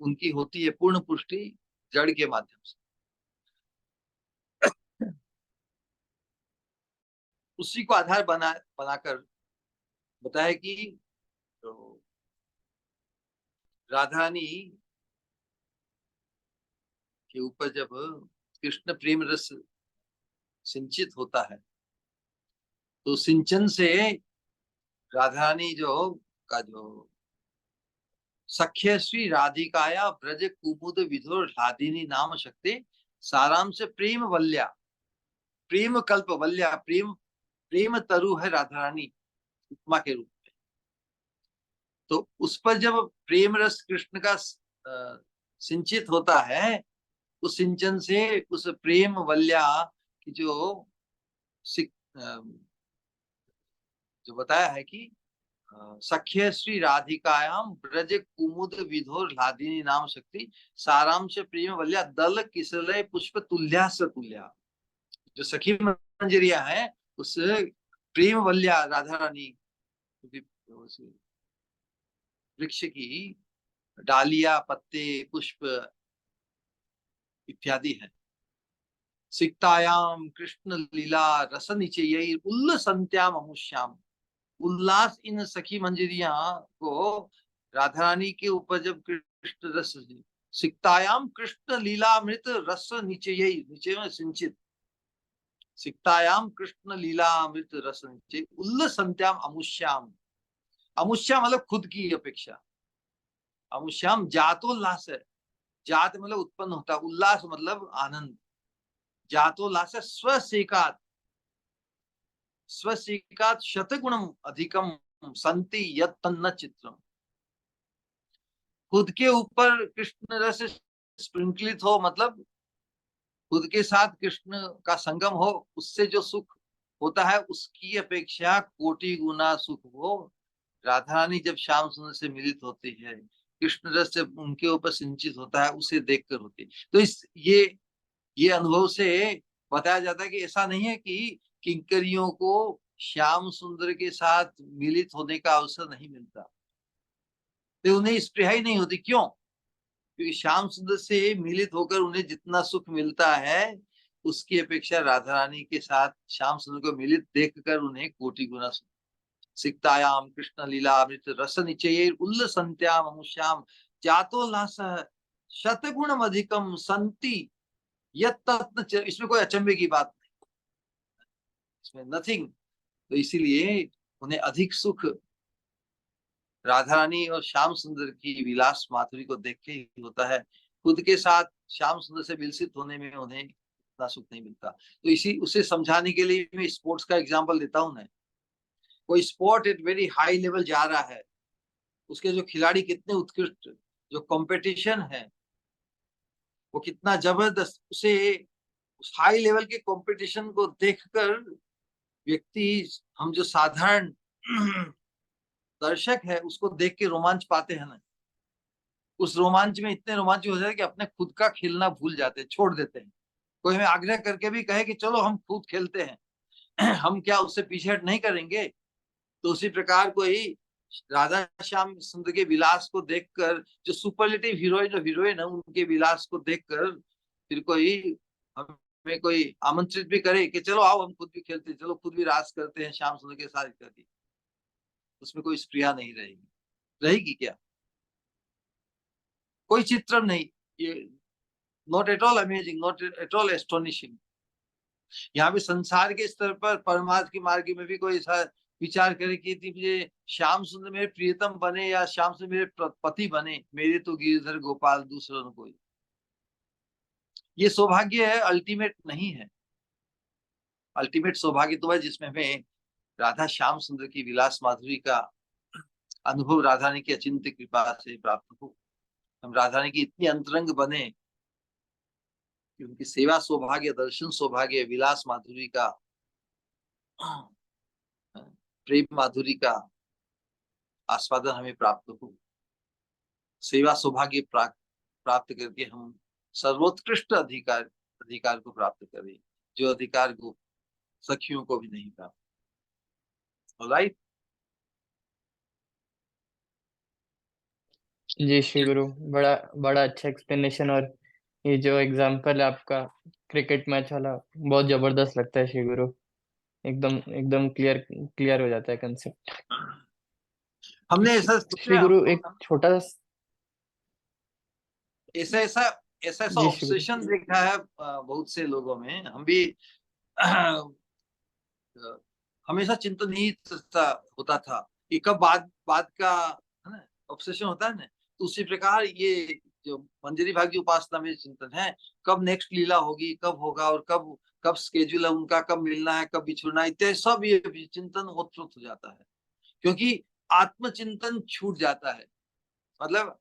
उनकी होती है पूर्ण पुष्टि जड़ के माध्यम से। उसी को आधार बनाकर बताया कि तो राधा रानी के ऊपर जब कृष्ण प्रेम रस सिंचित होता है, तो सिंचन से राधा रानी जो सख्य श्री राधिकाया ब्रज कुमुद विधुर लादिनी नाम शक्ति साराम से प्रेम वल्या, प्रेम कल्प वल्या, प्रेम प्रेम तरु है राधा रानी उपमा के रूप में। तो उस पर जब प्रेम रस कृष्ण का सिंचित होता है, उस सिंचन से उस प्रेम वल्या की जो बताया है कि सख्य श्री राधिकायाम ब्रज कुमुद विधोर लादिनी नाम शक्ति साराम से प्रेम वल्या दल किसलय पुष्प तुल्या तुल्या। जो सखी मंजरिया है, उस प्रेम वल्या राधा रानी वृक्ष की डालिया, पत्ते, पुष्प इत्यादि है। सिक्तायाम कृष्ण लीला रस निचय उल्लसंत्याम अमुष्याम। उल्लास इन सखी मंजरिया को राधा रानी के ऊपर जब कृष्ण रस, सिक्तायाम कृष्ण लीलामृत रस निचय, निचय में सिंचित, सिक्तायाम कृष्ण लीलामृत रस निचय उल्लसंत्याम अमुष्याम। अमुष्या मतलब खुद की अपेक्षा, अमुष्याम जातोल्लास है, जात मतलब उत्पन्न होता, उल्लास मतलब आनंद, जातोल्लास स्वसेकात, स्वसेकात शतगुणम अधिकम संति यत्तन्न चित्रम। खुद के ऊपर कृष्ण रस स्प्रिंकलित हो, मतलब खुद के साथ कृष्ण का संगम हो, उससे जो सुख होता है उसकी अपेक्षा कोटि गुना सुख हो राधा रानी जब श्याम सुंदर से मिलित होती है, कृष्ण रस से उनके ऊपर सिंचित होता है, उसे देखकर होती है। तो ये अनुभव से बताया जाता है कि ऐसा नहीं है कि किंकरियों को श्याम सुंदर के साथ मिलित होने का अवसर नहीं मिलता, तो उन्हें स्पृहा ही नहीं होती। क्यों? क्योंकि श्याम सुंदर से मिलित होकर उन्हें जितना सुख मिलता है, उसकी अपेक्षा राधा रानी के साथ श्याम सुंदर को मिलित देखकर उन्हें कोटि गुना सुख। सिक्तायाम कृष्ण लीला अमृत रस निचये उल्लसंत्याम अमुष्याम जातोल्लास शतगुणम अधिकम संति यत्तत्न। इसमें कोई अचंभे की बात नहीं, इसमें नथिंग। तो इसीलिए उन्हें अधिक सुख राधा रानी और श्याम सुंदर की विलास माधुरी को देख के ही होता है। खुद के साथ श्याम सुंदर से विलसित होने में उन्हें इतना सुख नहीं मिलता। तो इसी उसे समझाने के लिए मैं स्पोर्ट्स का एग्जाम्पल देता हूँ ना। कोई sport at very high level जा रहा है, उसके जो खिलाड़ी कितने उत्कृष्ट, जो कंपटीशन है वो कितना जबरदस्त, उसे उस हाई लेवल के कंपटीशन को देखकर व्यक्ति, हम जो साधारण दर्शक है उसको देख के रोमांच पाते हैं ना। उस रोमांच में इतने रोमांच हो जाते हैं कि अपने खुद का खेलना भूल जाते हैं, छोड़ देते हैं। कोई हमें आग्रह करके भी कहे कि चलो हम खुद खेलते हैं हम क्या उससे पीछे हट नहीं करेंगे। तो उसी प्रकार कोई राधा श्याम सुंदर के विलास को देखकर, जो सुपरलेटिव हीरोइन और हीरोइन है उनके विलास को देखकर फिर कोई हमें कोई आमंत्रित भी करे कि चलो आओ हम खुद भी खेलते हैं, चलो खुद भी रास करते हैं श्याम सुंदर के साथ इत्यादि, उसमें कोई स्प्रिया नहीं रहेगी। रहेगी क्या? कोई चित्र नहीं। ये not at all amazing, not at all astonishing. यहाँ भी संसार के स्तर पर परमार्थ के मार्ग में भी कोई ऐसा विचार करे कि मुझे श्याम सुंदर मेरे प्रियतम बने या श्याम सुंदर मेरे पति बने, मेरे तो गिरधर गोपाल दूसरों ने कोई। ये सौभाग्य है, अल्टीमेट नहीं है। अल्टीमेट सौभाग्य तो है जिसमें हमें राधा श्याम सुंदर की विलास माधुरी का अनुभव राधा रानी की अचिंत्य कृपा से प्राप्त हो। हम राधा रानी की इतनी अंतरंग बने कि उनकी सेवा सौभाग्य, दर्शन सौभाग्य, विलास माधुरी का, प्रेम माधुरी का आस्वादन हमें प्राप्त हो। सेवा सौभाग्य प्राप्त करके हम सर्वोत्कृष्ट अधिकार अधिकार को प्राप्त करें, जो अधिकार को सखियों को भी नहीं प्राप्त। राइट। जी श्री गुरु, बड़ा बड़ा अच्छा एक्सप्लेनेशन। और ये जो एग्जाम्पल है आपका क्रिकेट मैच वाला, बहुत जबरदस्त लगता है श्री गुरु। एकदम एकदम क्लियर क्लियर हो जाता है कंसेप्ट। हमने ऐसा श्री सोचा, गुरु एक छोटा ऐसा ऐसा ऐसा ऐसा जी श्री गुरु। ऑब्सेशन देखा है बहुत से लोगों में। हम भी हमेशा चिंतन ही होता था कि कब बाद का, है ना, ऑब्सेशन होता है ना। तो उसी प्रकार ये जो मंजरी भाग की उपासना में चिंतन है, कब नेक्स्ट लीला होगी, कब होगा, और कब कब स्केड्यूल है उनका, कब मिलना है, कब बिछुड़ना है, इत्यादि सब ये चिंतन ओतप्रोत हो जाता है। क्योंकि आत्मचिंतन छूट जाता है। मतलब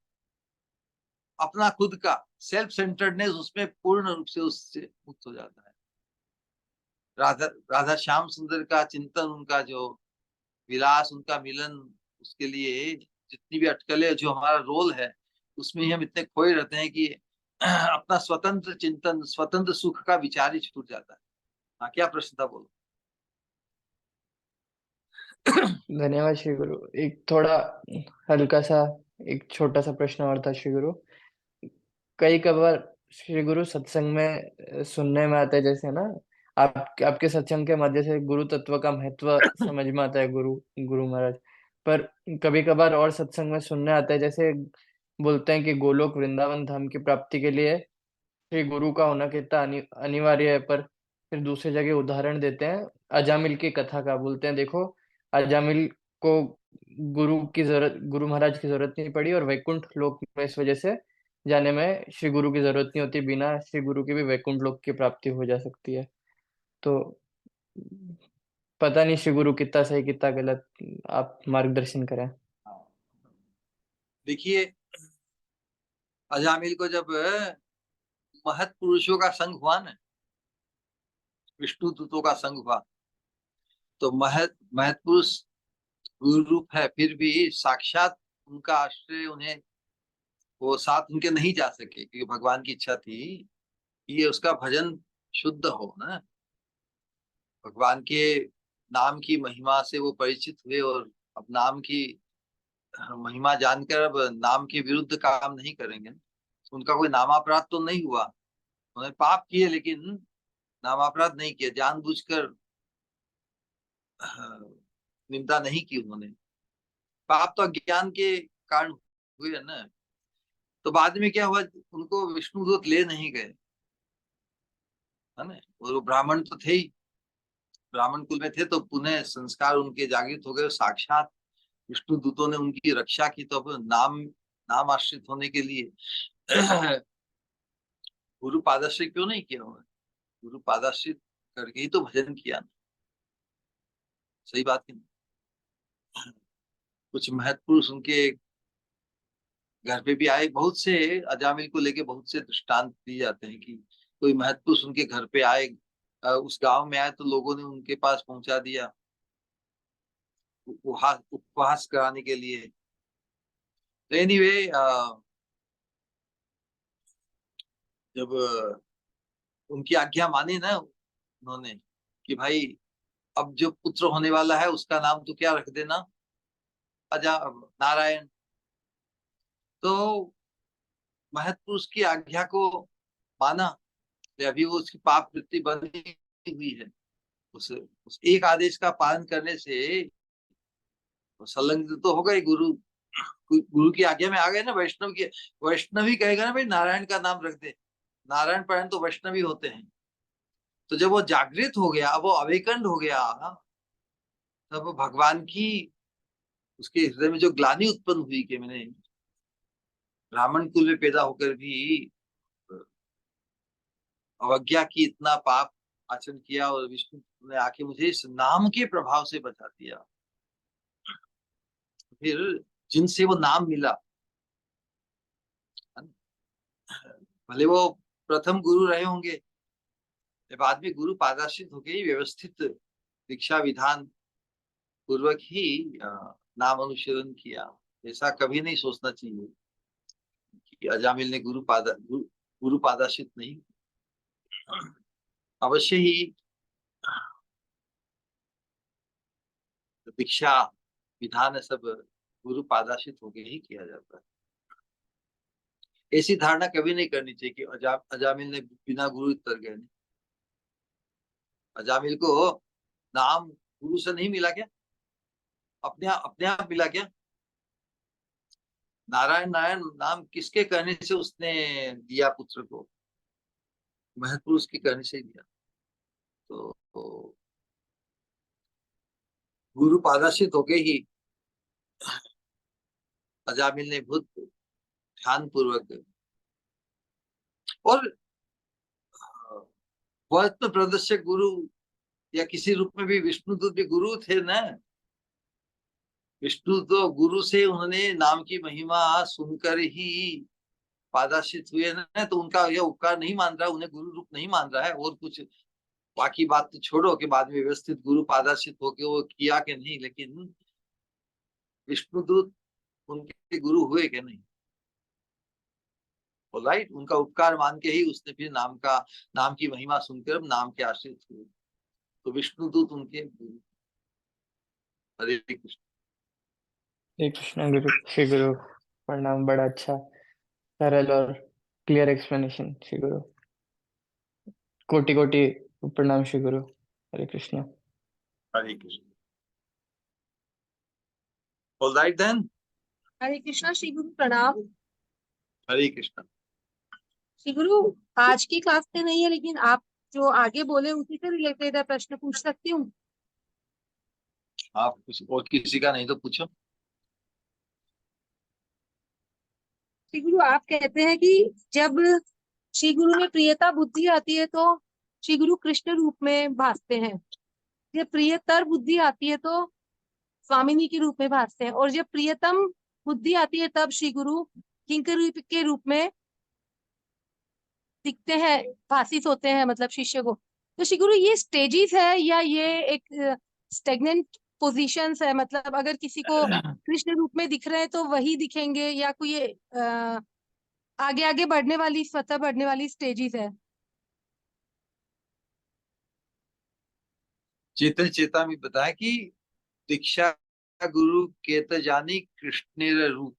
अपना खुद का सेल्फ सेंटर्डनेस उसमें पूर्ण रूप से उससे मुक्त हो जाता है। राधा राधा श्याम सुंदर का चिंतन, उनका जो विलास, उनका मिलन, उसके लिए जितनी भी अटकलें, जो हमारा रोल है उसमें ही हम इतने खोए रहते हैं कि अपना स्वतंत्र चिंतन, स्वतंत्र सुख का विचार ही छूट जाता है। हाँ, क्या प्रश्न था, बोलो। धन्यवाद श्री गुरु। एक थोड़ा हल्का सा, एक छोटा सा प्रश्न और था श्री गुरु। कई कबार श्री गुरु सत्संग में सुनने में आता है, जैसे ना आपके सत्संग के मध्य से गुरु तत्व का महत्व समझ में आता है, गुरु गुरु महाराज। पर कभी कभार और सत्संग में सुनने आता है, जैसे बोलते हैं कि गोलोक वृंदावन धाम की प्राप्ति के लिए श्री गुरु का होना कितना अनिवार्य है। पर फिर दूसरी जगह उदाहरण देते हैं अजामिल की कथा का, बोलते हैं देखो अजामिल को गुरु महाराज की जरूरत नहीं पड़ी, और वैकुंठ लोक में इस वजह से जाने में श्री गुरु की जरूरत नहीं होती, बिना श्री गुरु के भी वैकुंठ लोक की प्राप्ति हो जा सकती है। तो पता नहीं श्री गुरु कितना सही कितना गलत, आप मार्गदर्शन करें। देखिए, अजामिल को जब महत पुरुषों का संग हुआ ना, विष्णु दूतों का संग हुआ, तो महत महत पुरुष गुरु रूप है, फिर भी साक्षात उनका आश्रय उन्हें, वो साथ उनके नहीं जा सके, क्योंकि भगवान की इच्छा थी कि ये उसका भजन शुद्ध हो ना। भगवान के नाम की महिमा से वो परिचित हुए, और अब नाम की महिमा जानकर अब नाम के विरुद्ध काम नहीं करेंगे। उनका कोई नामापराध तो नहीं हुआ, उन्होंने पाप किए लेकिन नामापराध नहीं किया, जानबूझकर निंदा नहीं की उन्होंने। पाप तो अज्ञान के कारण हुए है ना। तो बाद में क्या हुआ, उनको विष्णुदूत ले नहीं गए, है ना। और वो ब्राह्मण तो थे ही, ब्राह्मण कुल में थे, तो पुनः संस्कार उनके जागृत हो गए, साक्षात विष्णु दूतों ने उनकी रक्षा की, तो अब नाम आश्रित होने के लिए गुरु पादाश्रित क्यों नहीं किया उन्होंने? गुरु पादाश्रित करके ही तो भजन किया ना। सही बात है। कुछ महत्व पुरुष उनके घर पे भी आए, बहुत से अजामिल को लेके बहुत से दृष्टांत दिए जाते हैं कि कोई महत्व पुरुष उनके घर पे आए, उस गांव में आए, तो लोगों ने उनके पास पहुंचा दिया उपवास कराने के लिए। तो एनीवे, जब उनकी आज्ञा मानी ना उन्होंने कि भाई अब जो पुत्र होने वाला है उसका नाम तो क्या रख देना, अजा नारायण। तो महत्पुरुष की आज्ञा को माना, तो अभी वो उसकी पाप वृत्ति बनी हुई है। उस एक आदेश का पालन करने से संलग्न तो होगा ही। गुरु की आज्ञा में आ गए ना। वैष्णवी कहेगा ना भाई नारायण का नाम रख दे, नारायण पारायण तो वैष्णवी होते हैं। तो जब वो जागृत हो गया, वो अवेकंड हो गया, तब भगवान की उसके हृदय में जो ग्लानि उत्पन्न हुई कि मैंने ब्राह्मण कुल में पैदा होकर भी अवज्ञा की, इतना पाप आचरण किया, और विष्णु ने आके मुझे इस नाम के प्रभाव से बचा दिया। फिर जिनसे वो नाम मिला, भले वो प्रथम गुरु रहे होंगे, बाद में गुरु पादाश्रित होके ही व्यवस्थित दीक्षा विधान पूर्वक ही नाम अनुशीलन किया। ऐसा कभी नहीं सोचना चाहिए कि अजामिल ने गुरु पादाश्रित नहीं। अवश्य ही दीक्षा विधान सब गुरु पादाश्रित होके ही किया जाता है। ऐसी धारणा कभी नहीं करनी चाहिए कि अजामिल ने बिना गुरु तर गए। अजामिल को नाम गुरु से नहीं मिला क्या? अपने आप मिला क्या? नारायण नारायण नाम किसके कहने से उसने दिया पुत्र को? महत्पुरुष के कहने से ही दिया। तो गुरु पादाश्रित होके ही अजामिल ने बहुत ध्यान पूर्वक, और वह प्रदर्शक गुरु या किसी रूप में भी विष्णुदूत भी गुरु थे ना। विष्णु तो गुरु से उन्होंने नाम की महिमा सुनकर ही पादाश्रित हुए ना, तो उनका यह उपकार नहीं मान रहा, उन्हें गुरु रूप नहीं मान रहा है। और कुछ बाकी बात तो छोड़ो कि बाद में व्यवस्थित गुरु पादाश्रित होके वो किया कि नहीं, लेकिन विष्णुदूत उनके गुरु हुए कि नहीं? राइट, उनका उपकार मान के ही उसने फिर नाम की महिमा सुनकर नाम के आश्रित हुए। तो विष्णुदूत उनके गुरु। हरे कृष्ण। हरे कृष्ण गुरु, श्री गुरु प्रणाम। बड़ा अच्छा सरल और क्लियर एक्सप्लेनेशन श्री गुरु। कोटि कोटि प्रणाम Shri Guru. Hare Krishna. Hare Krishna. All right then. Hare Krishna Shri Guru प्रणाम। हरे कृष्ण। श्री गुरु आज की क्लास में नहीं है, लेकिन आप जो आगे बोले उसी से रिलेटेड है, प्रश्न पूछ सकती हूँ? आप कुछ और किसी का नहीं तो पूछो। श्री गुरु आप कहते हैं कि जब श्री गुरु में प्रियता बुद्धि आती है तो श्री गुरु कृष्ण रूप में भासते हैं, जब प्रियतर बुद्धि आती है तो स्वामिनी के रूप में भासते हैं, और जब प्रियतम बुद्धि आती है तब श्री गुरु किंकर के रूप में दिखते हैं, भाषित होते हैं, मतलब शिष्य को। तो श्री गुरु ये स्टेजेस है या ये एक स्टेगनेंट पोजीशंस है? मतलब अगर किसी को कृष्ण रूप में दिख रहे हैं तो वही दिखेंगे, या कोई ये आगे आगे बढ़ने वाली, स्वतः बढ़ने वाली स्टेजेस है? चेतन चेता में बताया कि दीक्षा गुरु केत जानी कृष्ण रूप,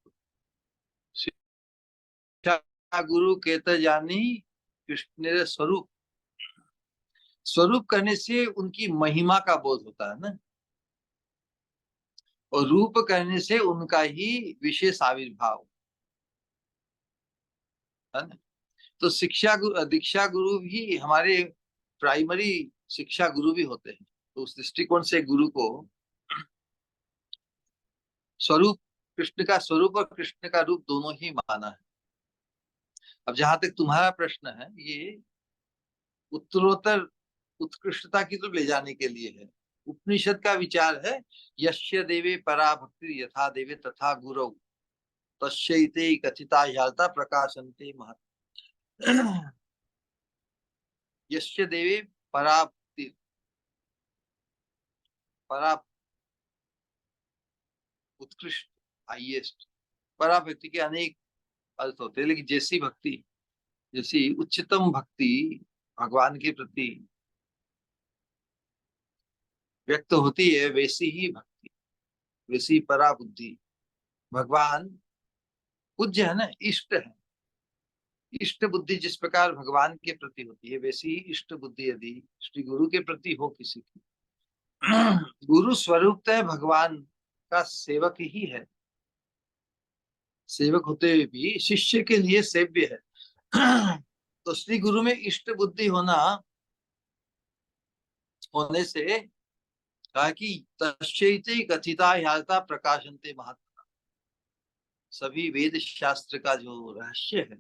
शिक्षा गुरु केत जानी कृष्ण स्वरूप। स्वरूप करने से उनकी महिमा का बोध होता है ना, और रूप करने से उनका ही विशेष आविर्भाव है ना। तो दीक्षा गुरु भी हमारे प्राइमरी शिक्षा गुरु भी होते हैं। तो उस दृष्टिकोण से गुरु को स्वरूप, कृष्ण का स्वरूप और कृष्ण का रूप दोनों ही माना है। अब जहां तक तुम्हारा प्रश्न है, ये उत्तरोत्तर उत्कृष्टता की तरफ ले जाने के लिए है। उपनिषद का विचार है, यस्य देवे परा भक्ति यथा देवे तथा गुरौ तस्यैते कथिता ह्यालता प्रकाशन्ते महत्। यस्य देवे परा भक्ति, परा उत्कृष्ट, हाईएस्ट। परा भक्ति के अनेक अर्थ होते हैं, लेकिन जैसी भक्ति, जैसी उच्चतम भक्ति भगवान के प्रति व्यक्त होती है, वैसी ही भक्ति, वैसी परा बुद्धि। भगवान पूज्य है ना, इष्ट है। इष्ट बुद्धि जिस प्रकार भगवान के प्रति होती है, वैसी ही इष्ट बुद्धि यदि श्री गुरु के प्रति हो किसी की, गुरु स्वरूपतः भगवान का सेवक ही है। सेवक होते हुए भी शिष्य के लिए सेव्य है। तो श्री गुरु में इष्ट बुद्धि होने से कहा कि तस्यैते कथिता ह्यालता प्रकाशन्ते महात्मा। सभी वेद शास्त्र का जो रहस्य है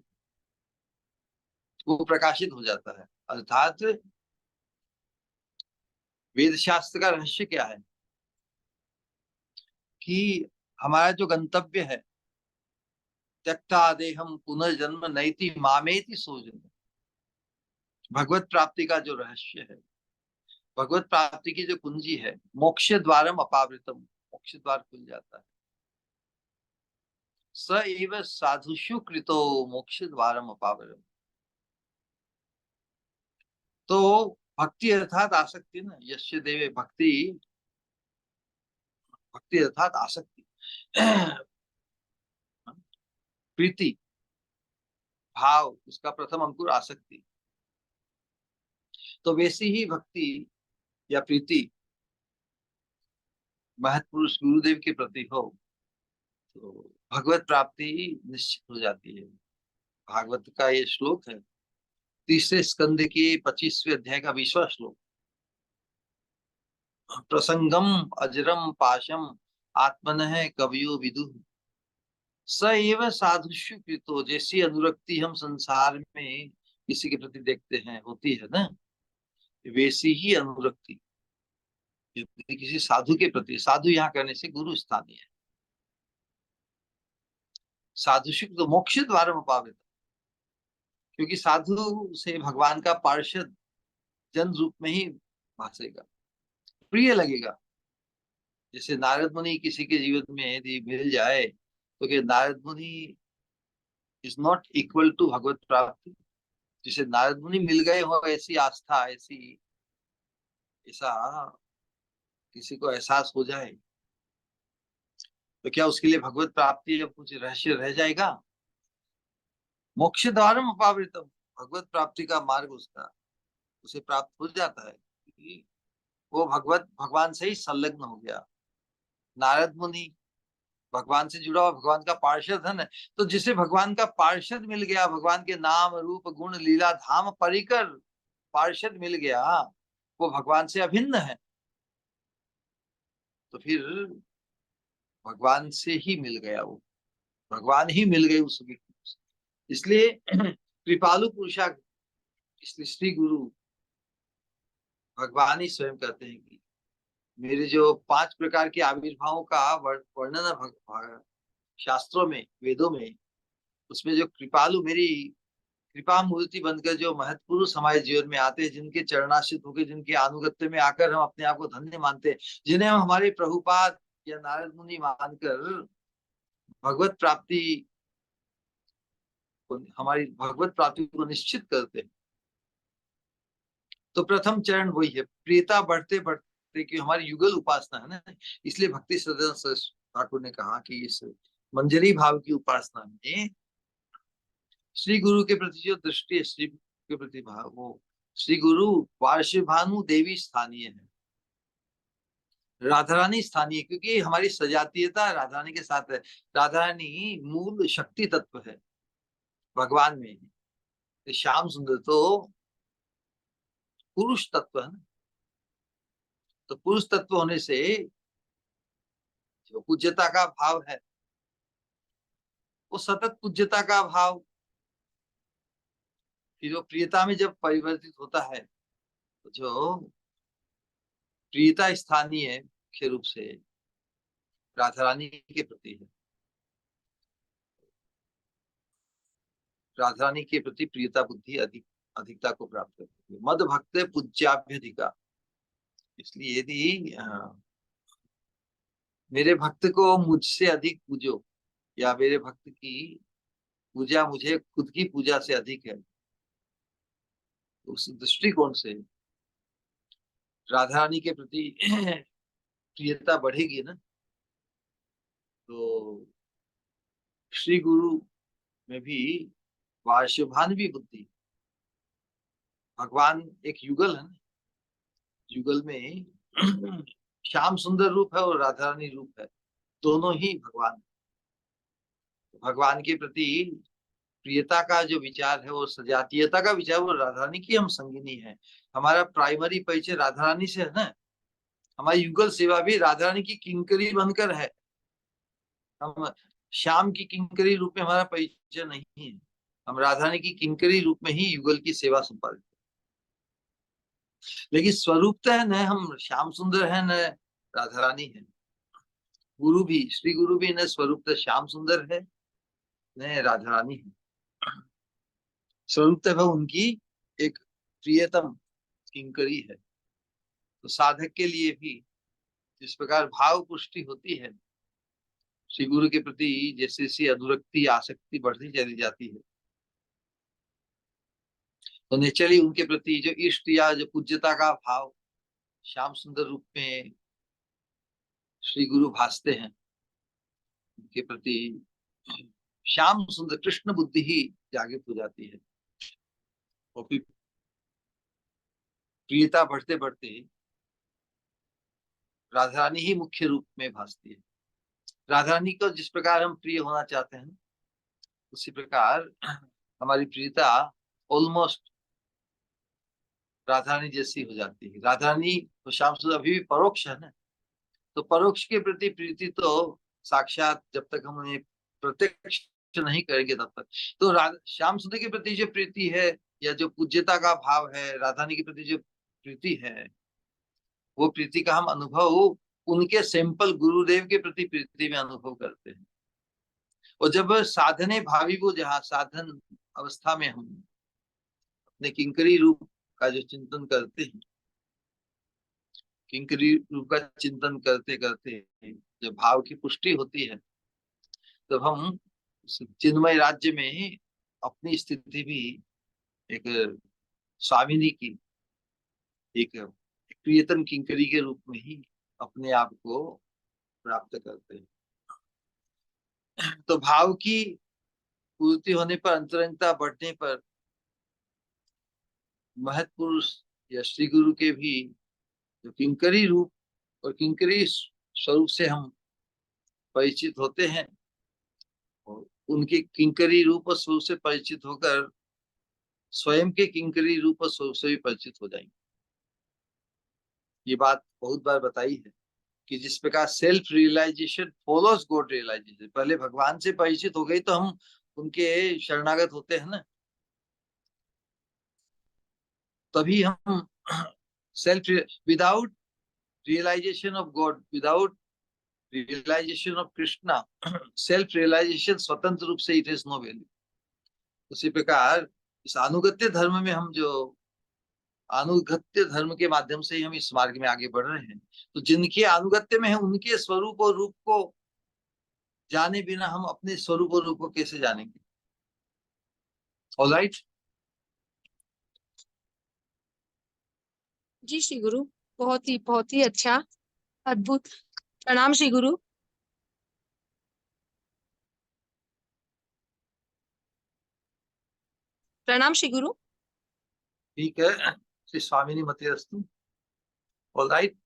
वो प्रकाशित हो जाता है। अर्थात वेद शास्त्र का रहस्य क्या है कि हमारा जो गंतव्य है, त्यक्ता देहम पुनर्जन्म नैति मामेति सोजन, भगवत प्राप्ति का जो रहस्य है, भगवत प्राप्ति की जो कुंजी है, मोक्ष द्वारम अपावृतम, मोक्ष द्वार खुल जाता है। स एव साधुषु कृतो मोक्ष द्वारम अपावृतम। तो भक्ति अर्थात आसक्ति ना, यस्य देवे भक्ति, भक्ति अर्थात आसक्ति, प्रीति भाव, उसका प्रथम अंकुर आसक्ति। तो वैसी ही भक्ति या प्रीति महत्पुरुष गुरुदेव के प्रति हो तो भगवत प्राप्ति निश्चित हो जाती है। भागवत का ये श्लोक है, तीसरे स्कंद के 25वें अध्याय का 20वां श्लोक। प्रसंगम अजरम पाशम आत्मनः कवियो विदुः स एव साधुषु कृतो। जैसी अनुरक्ति हम संसार में किसी के प्रति देखते हैं, होती है ना, वैसी ही अनुरक्ति किसी साधु के प्रति, साधु यहाँ करने से गुरु स्थानीय है। साधुषु तो मोक्ष द्वार में पावित, क्योंकि साधु से भगवान का पार्षद जन रूप में ही भासेगा, प्रिय लगेगा। जैसे नारद मुनि किसी के जीवन में यदि मिल जाए तो कि नारद मुनि इज नॉट इक्वल टू भगवत प्राप्ति। जिसे नारद मुनि मिल गए हो, ऐसी आस्था, ऐसा किसी को एहसास हो जाए तो क्या उसके लिए भगवत प्राप्ति या कुछ रहस्य रह जाएगा? मोक्ष द्वारम अपावृतम, भगवत प्राप्ति का मार्ग उसका उसे प्राप्त हो जाता है कि वो भगवान से ही संलग्न हो गया। नारद मुनि भगवान से जुड़ा हुआ, भगवान का पार्षद है ना, तो जिसे भगवान का पार्षद मिल गया, भगवान के नाम रूप गुण लीला धाम परिकर पार्षद मिल गया, वो भगवान से अभिन्न है, तो फिर भगवान से ही मिल गया, वो भगवान ही मिल गए उस व्यक्ति को। इसलिए कृपालु पुरुषा, इसलिए श्री गुरु भगवान ही स्वयं कहते हैं कि मेरे जो 5 प्रकार के आविर्भावों का वर्णन है शास्त्रों में, वेदों में, उसमें जो कृपालु, मेरी कृपा मूर्ति बनकर जो महत्पुरुष हमारे जीवन में आते हैं, जिनके चरणाश्रित होकर, जिनके अनुगत्य में आकर हम अपने आप को धन्य मानते हैं, जिन्हें हम हमारे प्रभुपाद या नारद मुनि मानकर भगवत प्राप्ति, हमारी भगवत प्राप्ति को निश्चित करते हैं, तो प्रथम चरण वही है। प्रियता बढ़ते बढ़ते कि हमारी युगल उपासना है ना, इसलिए भक्ति सदन ठाकुर ने कहा कि इस मंजरी भाव की उपासना में श्री गुरु के प्रति जो दृष्टि है, श्री के प्रति भाव, वो श्री गुरु वार्षिभानु देवी स्थानीय है, राधा रानी स्थानीय, क्योंकि हमारी सजातीयता राधा रानी के साथ है। राधा रानी मूल शक्ति तत्व है भगवान में, श्याम सुंदर तो पुरुष तत्व है ना, तो पुरुष तत्व होने से जो पूज्यता का भाव है, वो सतत पूज्यता का भाव फिर वो प्रियता में जब परिवर्तित होता है, तो जो प्रियता स्थानीय मुख्य रूप से राधा रानी के प्रति है, राधा रानी के प्रति प्रियता बुद्धि अधिकता को प्राप्त करती है। मद भक्त पूज्याभ्यधिका, इसलिए यदि मेरे भक्त को मुझसे अधिक पूजो, या मेरे भक्त की पूजा मुझे खुद की पूजा से अधिक है, तो उस दृष्टिकोण से राधा रानी के प्रति प्रियता बढ़ेगी ना। तो श्री गुरु में भी वार्षभान्वी बुद्धि, भगवान एक युगल है ना, युगल में श्याम सुंदर रूप है और राधा रानी रूप है, दोनों ही भगवान। भगवान के प्रति प्रियता का जो विचार है, वो सजातीयता का विचार, वो राधा रानी की हम संगिनी है। हमारा प्राइमरी परिचय राधा रानी से है ना। हमारी युगल सेवा भी राधा रानी की किंकरी बनकर है। हम श्याम की किंकरी रूप में हमारा परिचय नहीं है, हम राधा रानी की किंकरी रूप में ही युगल की सेवा संपादित। लेकिन स्वरूपतः है न हम श्याम सुंदर है न राधा रानी है। गुरु भी, श्री गुरु भी न स्वरूपतः श्याम सुंदर है न राधा रानी है। स्वरूपतः उनकी एक प्रियतम किंकरी है। तो साधक के लिए भी जिस प्रकार भाव पुष्टि होती है, श्री गुरु के प्रति जैसे जैसे अनुरक्ति आसक्ति बढ़ती चली जाती है, तो नेचुरली उनके प्रति जो इष्ट या जो पूज्यता का भाव श्याम सुंदर रूप में श्री गुरु भासते हैं, उनके प्रति श्याम सुंदर कृष्ण बुद्धि ही जागृत हो जाती है। और फिर प्रियता बढ़ते बढ़ते राधा रानी ही मुख्य रूप में भासती है। राधा रानी को जिस प्रकार हम प्रिय होना चाहते हैं, उसी प्रकार हमारी प्रियता ऑलमोस्ट राधा रानी जैसी हो जाती है। राधा रानी तो श्याम सुंदर अभी भी परोक्ष है ना, तो परोक्ष के प्रति प्रीति तो साक्षात जब तक हम उन्हें प्रत्यक्ष नहीं करेंगे तब तक। तो श्याम सुंदर के प्रति जो प्रीति है, या जो पूज्यता का भाव है, राधा रानी के प्रति जो प्रीति है, वो प्रीति का हम अनुभव उनके सैंपल गुरुदेव के प्रति प्रीति में अनुभव करते हैं। और जब साधने भावी वो जहाँ साधन अवस्था में हम अपने किंकरी रूप का जो चिंतन करते हैं, किंकरी रूप का चिंतन करते करते जब भाव की पुष्टि होती है, तब हम चिन्मय राज्य में अपनी स्थिति भी एक स्वामिनी की, एक प्रियतम किंकरी के रूप में ही अपने आप को प्राप्त करते हैं। तो भाव की पूर्ति होने पर, अंतरंगता बढ़ने पर महत्पुरुष या श्री गुरु के भी जो किंकरी रूप और किंकरी स्वरूप से हम परिचित होते हैं, और उनके किंकरी रूप और स्वरूप से परिचित होकर स्वयं के किंकरी रूप और स्वरूप से भी परिचित हो जाएंगे। ये बात बहुत बार बताई है कि जिस प्रकार self realization follows God realization, पहले भगवान से परिचित हो गई तो हम उनके शरणागत होते हैं ना, तभी हम self without realization of God, without realization of Krishna, self realization स्वतंत्र रूप से इट इज नो वैल्यू। उसी प्रकार इस अनुगत्य धर्म में हम जो अनुगत्य धर्म के माध्यम से ही हम इस मार्ग में आगे बढ़ रहे हैं, तो जिनके अनुगत्य में है उनके स्वरूप और रूप को जाने बिना हम अपने स्वरूप और रूप को कैसे जानेंगे। ऑलराइट जी श्री गुरु, बहुत ही अच्छा, अद्भुत। प्रणाम श्री गुरु। प्रणाम श्री गुरु। ठीक है, श्री स्वामिनी मते अस्तु। ऑलराइट,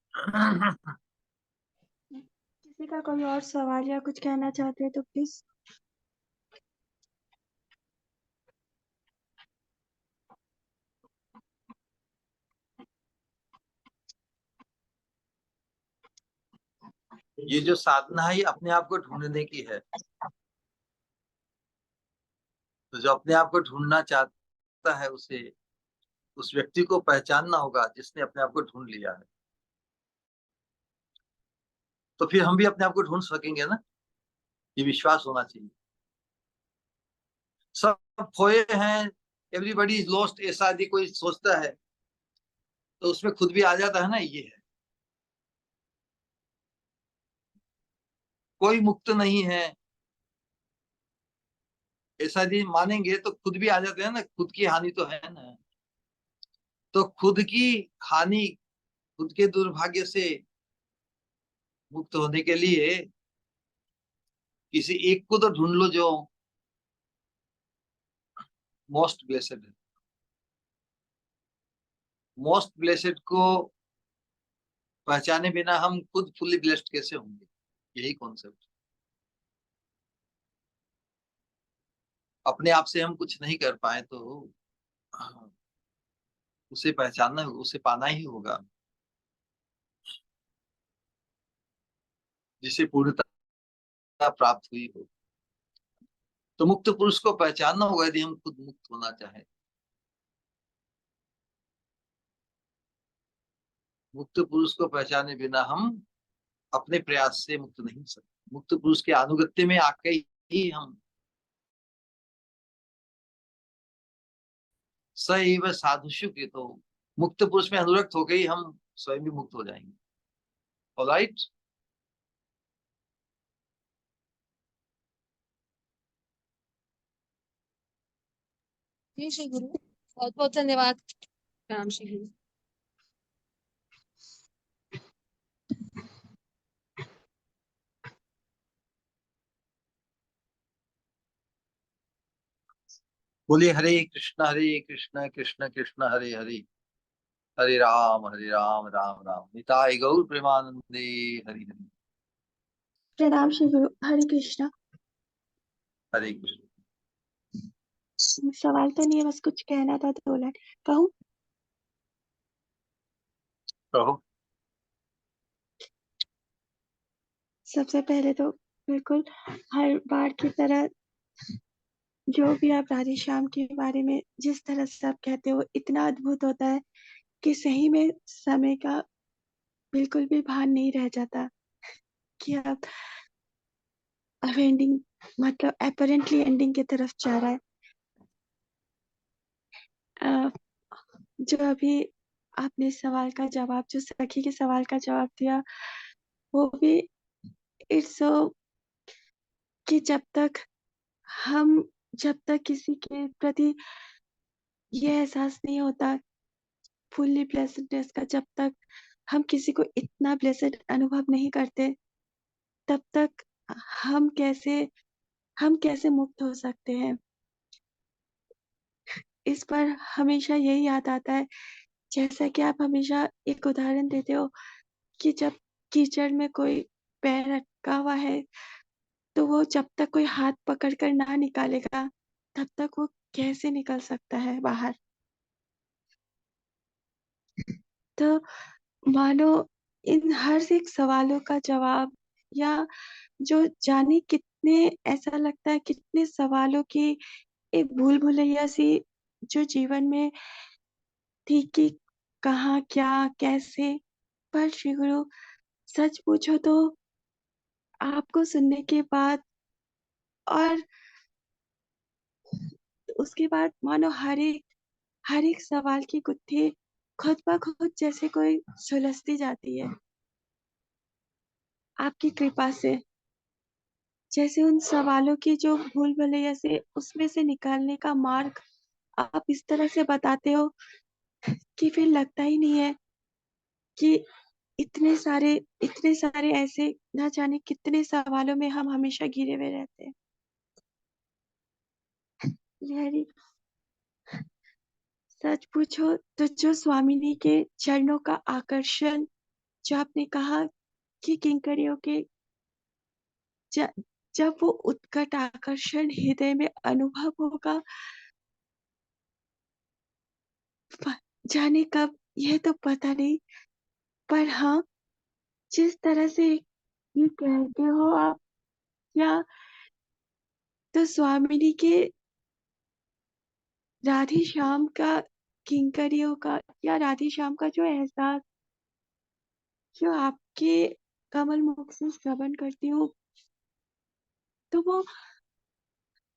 किसी का कोई और सवाल या कुछ कहना चाहते हैं तो प्लीज। ये जो साधना है ये अपने आप को ढूंढने की है। तो जो अपने आप को ढूंढना चाहता है उसे, उस व्यक्ति को पहचानना होगा जिसने अपने आप को ढूंढ लिया है। तो फिर हम भी अपने आप को ढूंढ सकेंगे ना, ये विश्वास होना चाहिए। सब खोए हैं, एवरीबॉडी इज लॉस्ट, ऐसा यदि कोई सोचता है तो उसमें खुद भी आ जाता है ना, ये है। कोई मुक्त नहीं है, ऐसा यदि मानेंगे तो खुद भी आ जाते हैं ना, खुद की हानि तो है ना। तो खुद की हानि, खुद के दुर्भाग्य से मुक्त होने के लिए किसी एक को तो ढूंढ लो जो मोस्ट ब्लेसेड है। मोस्ट ब्लेसेड को पहचाने बिना हम खुद फुली ब्लेस्ड कैसे होंगे, यही कॉन्सेप्ट। अपने आप से हम कुछ नहीं कर पाए तो उसे पहचानना, उसे पाना ही होगा जिसे पूर्णता प्राप्त हुई हो। तो मुक्त पुरुष को पहचानना होगा यदि हम खुद मुक्त होना चाहें। मुक्त पुरुष को पहचाने बिना हम अपने प्रयास से मुक्त नहीं हो सकते। मुक्त पुरुष के अनुगत्य में आके ही हम सैव साधुषु के, तो मुक्त पुरुष में अनुरक्त होकर ही हम स्वयं भी मुक्त हो जाएंगे। ऑलराइट। जी श्री गुरु, बहुत बहुत धन्यवाद। राम श्री गुरु। बोलिए हरे कृष्ण कृष्ण कृष्ण हरे हरे, हरे राम राम राम निताय गौर प्रेमानंदे, हरि हरि। प्रणाम श्री गुरु। हरे कृष्णा। हरे कृष्ण। सवाल तो नहीं है, बस कुछ कहना था, 2 लाइन कहूँ? कहो। सबसे पहले तो बिल्कुल हर बार की तरह जो भी आप राधे श्याम के बारे में जिस तरह से आप कहते हो इतना अद्भुत होता है कि सही में समय का बिल्कुल भी भान नहीं रह जाता कि आप अब एंडिंग, मतलब अपरेंटली एंडिंग की तरफ जा रहा है। अ, जो अभी आपने सवाल का जवाब, जो सखी के सवाल का जवाब दिया, वो भी इट्स सो कि जब तक किसी के प्रति ये एहसास नहीं होता फुल्ली ब्लेसेडनेस का, जब तक हम किसी को इतना ब्लेसेड अनुभव नहीं करते, तब तक हम कैसे हम कैसे मुक्त हो सकते हैं। इस पर हमेशा यही याद आता है, जैसा कि आप हमेशा एक उदाहरण देते हो कि जब कीचड़ में कोई पैर अटका हुआ है तो वो जब तक कोई हाथ पकड़कर ना निकालेगा तब तक वो कैसे निकल सकता है बाहर। तो मानो इन हर एक सवालों का जवाब, या जो जाने कितने, ऐसा लगता है कितने सवालों की एक भूल भुलैया सी जो जीवन में थी कि कहाँ क्या कैसे। पर श्री गुरु, सच पूछो तो आपको सुनने के बाद और उसके बाद मानो हर एक सवाल की गुत्थी खुद ब खुद जैसे कोई सुलझती जाती है आपकी कृपा से। जैसे उन सवालों की जो भूल भुलैया से उसमें से निकालने का मार्ग आप इस तरह से बताते हो कि फिर लगता ही नहीं है कि इतने सारे ऐसे ना जाने कितने सवालों में हम हमेशा घिरे हुए रहते हैं। लहरी, सच पूछो तो जो स्वामिनी के चरणों का आकर्षण, जो आपने कहा कि किंकरियों के ज, जब वो उत्कट आकर्षण हृदय में अनुभव होगा, जाने कब, यह तो पता नहीं। पर हाँ, जिस तरह से ये कहते हो आप, या तो स्वामिनी के राधे श्याम का किंकरियों का, या राधे श्याम का जो एहसास जो आपके कमल मुख से श्रवण करती हूँ, तो वो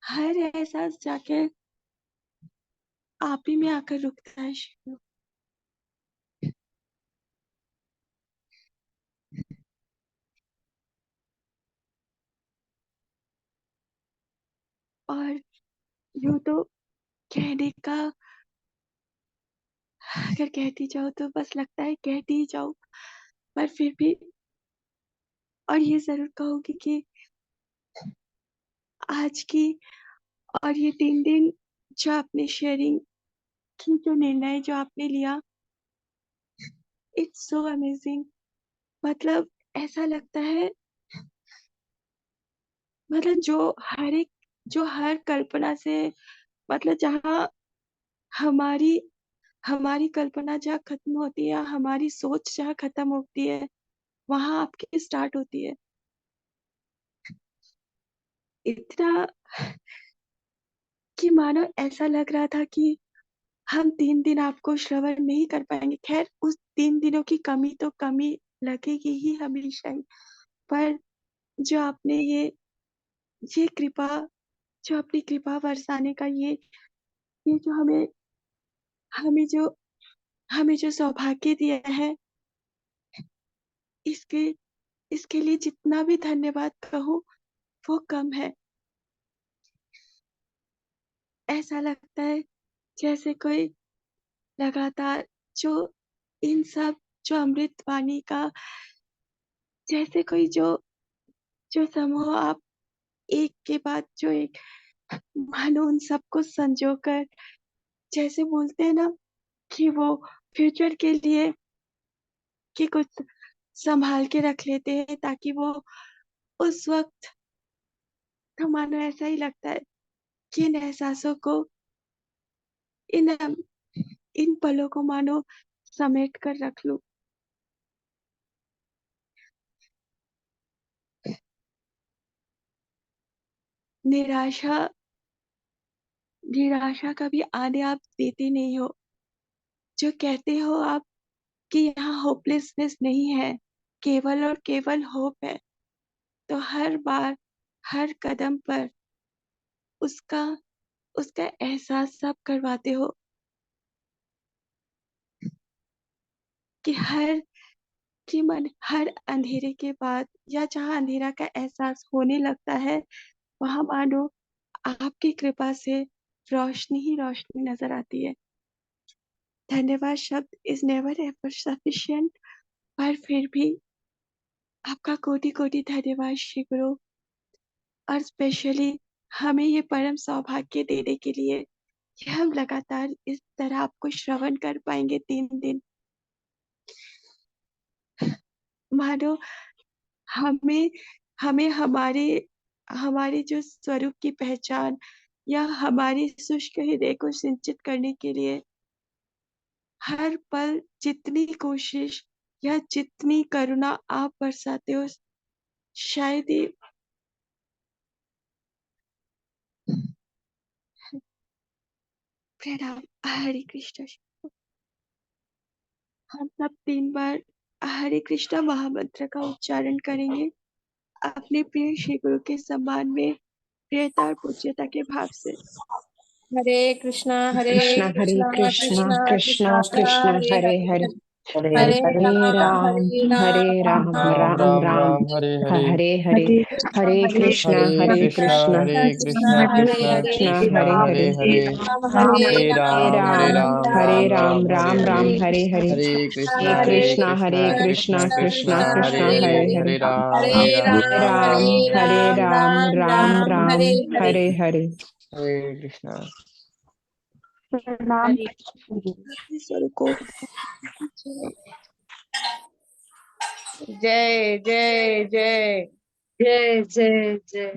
हर एहसास जाके आप ही में आकर रुकता है शिव। और यूं तो कहने का, अगर कहती जाओ तो बस लगता है कहती ही जाओ, पर फिर भी और ये जरूर कहूंगी कि आज की और ये 3 दिन जो आपने शेयरिंग की, जो निर्णय जो आपने लिया, इट्स सो अमेजिंग। मतलब ऐसा लगता है, मतलब जो हर कल्पना से, मतलब जहाँ हमारी हमारी कल्पना जहाँ खत्म होती है, हमारी सोच जहाँ खत्म होती है, वहां आपकी स्टार्ट होती है। इतना कि मानो ऐसा लग रहा था कि हम 3 दिन आपको श्रवण नहीं कर पाएंगे। खैर, उस 3 दिनों की कमी तो कमी लगेगी ही हमेशा ही, पर जो आपने ये कृपा, जो अपनी कृपा बरसाने का ये जो हमें जो हमें जो सौभाग्य दिया है, इसके इसके लिए जितना भी धन्यवाद कहूँ वो कम है। ऐसा लगता है जैसे कोई लगातार जो इन सब, जो अमृत वाणी का, जैसे कोई जो जो समूह आप एक के बाद जो एक, मानो उन सबको संजोकर, जैसे बोलते हैं ना कि वो फ्यूचर के लिए कि कुछ संभाल के रख लेते हैं ताकि वो उस वक्त, तो मानो ऐसा ही लगता है कि इन एहसासों को, इन इन पलों को मानो समेट कर रख लूं। निराशा निराशा कभी आने आप देते नहीं हो। जो कहते हो आप कि यहाँ होपलेसनेस नहीं है, केवल और केवल होप है, तो हर बार, हर कदम पर उसका उसका एहसास सब करवाते हो कि हर अंधेरे के बाद, या जहाँ अंधेरा का एहसास होने लगता है, वहां मानो आपकी कृपा से रोशनी ही रोशनी नजर आती है। धन्यवाद शब्द इज नेवर एवर सफिशिएंट, पर फिर भी आपका कोटि कोटि धन्यवाद श्री गुरु। और स्पेशली हमें ये परम सौभाग्य देने के लिए कि हम लगातार इस तरह आपको श्रवण कर पाएंगे 3 दिन। मानो हमें हमें हमारे हमारे जो स्वरूप की पहचान, या हमारे शुष्क हृदय को सिंचित करने के लिए हर पल जितनी कोशिश या जितनी करुणा आप बरसाते हो, शायद ही प्रणाम। हरे कृष्ण। हम सब 3 बार हरे कृष्णा महामंत्र का उच्चारण करेंगे अपने प्रिय श्री गुरु के सम्मान में, प्रियता और पूज्यता के भाव से। हरे कृष्णा कृष्ण हरे कृष्णा कृष्ण कृष्णा कृष्ण कृष्णा कृष्ण हरे हरे हरे, हरे, हरे हरे हरे राम हरे राम राम राम राम राम राम हरे हरे हरे हरे, हरे हरे कृष्ण हरे कृष्ण कृष्ण हरे कृष्णा कृष्ण हरे कृष्ण हरे, कृष्ण कृष्ण हरे हरे हरे, हरे राम राम हरे हरे हरे राम राम राम राम हरे राम राम हरे राम हरे राम हरे हरे, हरे हे कृष्ण कृष्ण कृष्ण कृष्ण कृष्ण हरे कृष्ण हरे हरे हरे, हरे राम हरे हे राम हरे राम राम राम राम राम राम हरे हरे। हरे हरे। हरे कृष्ण। प्रणाम हरे स्वरूप को। जय जय जय जय जय जय।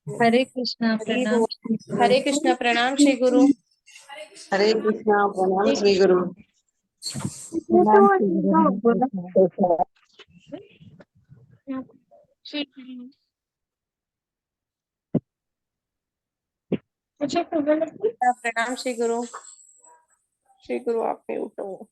हरे कृष्णा प्रणाम। हरे कृष्णा प्रणाम श्री गुरु। हरे कृष्णा प्रणाम श्री गुरु। ये तो प्रणाम श्री गुरु। श्री गुरु आप नहीं उठो।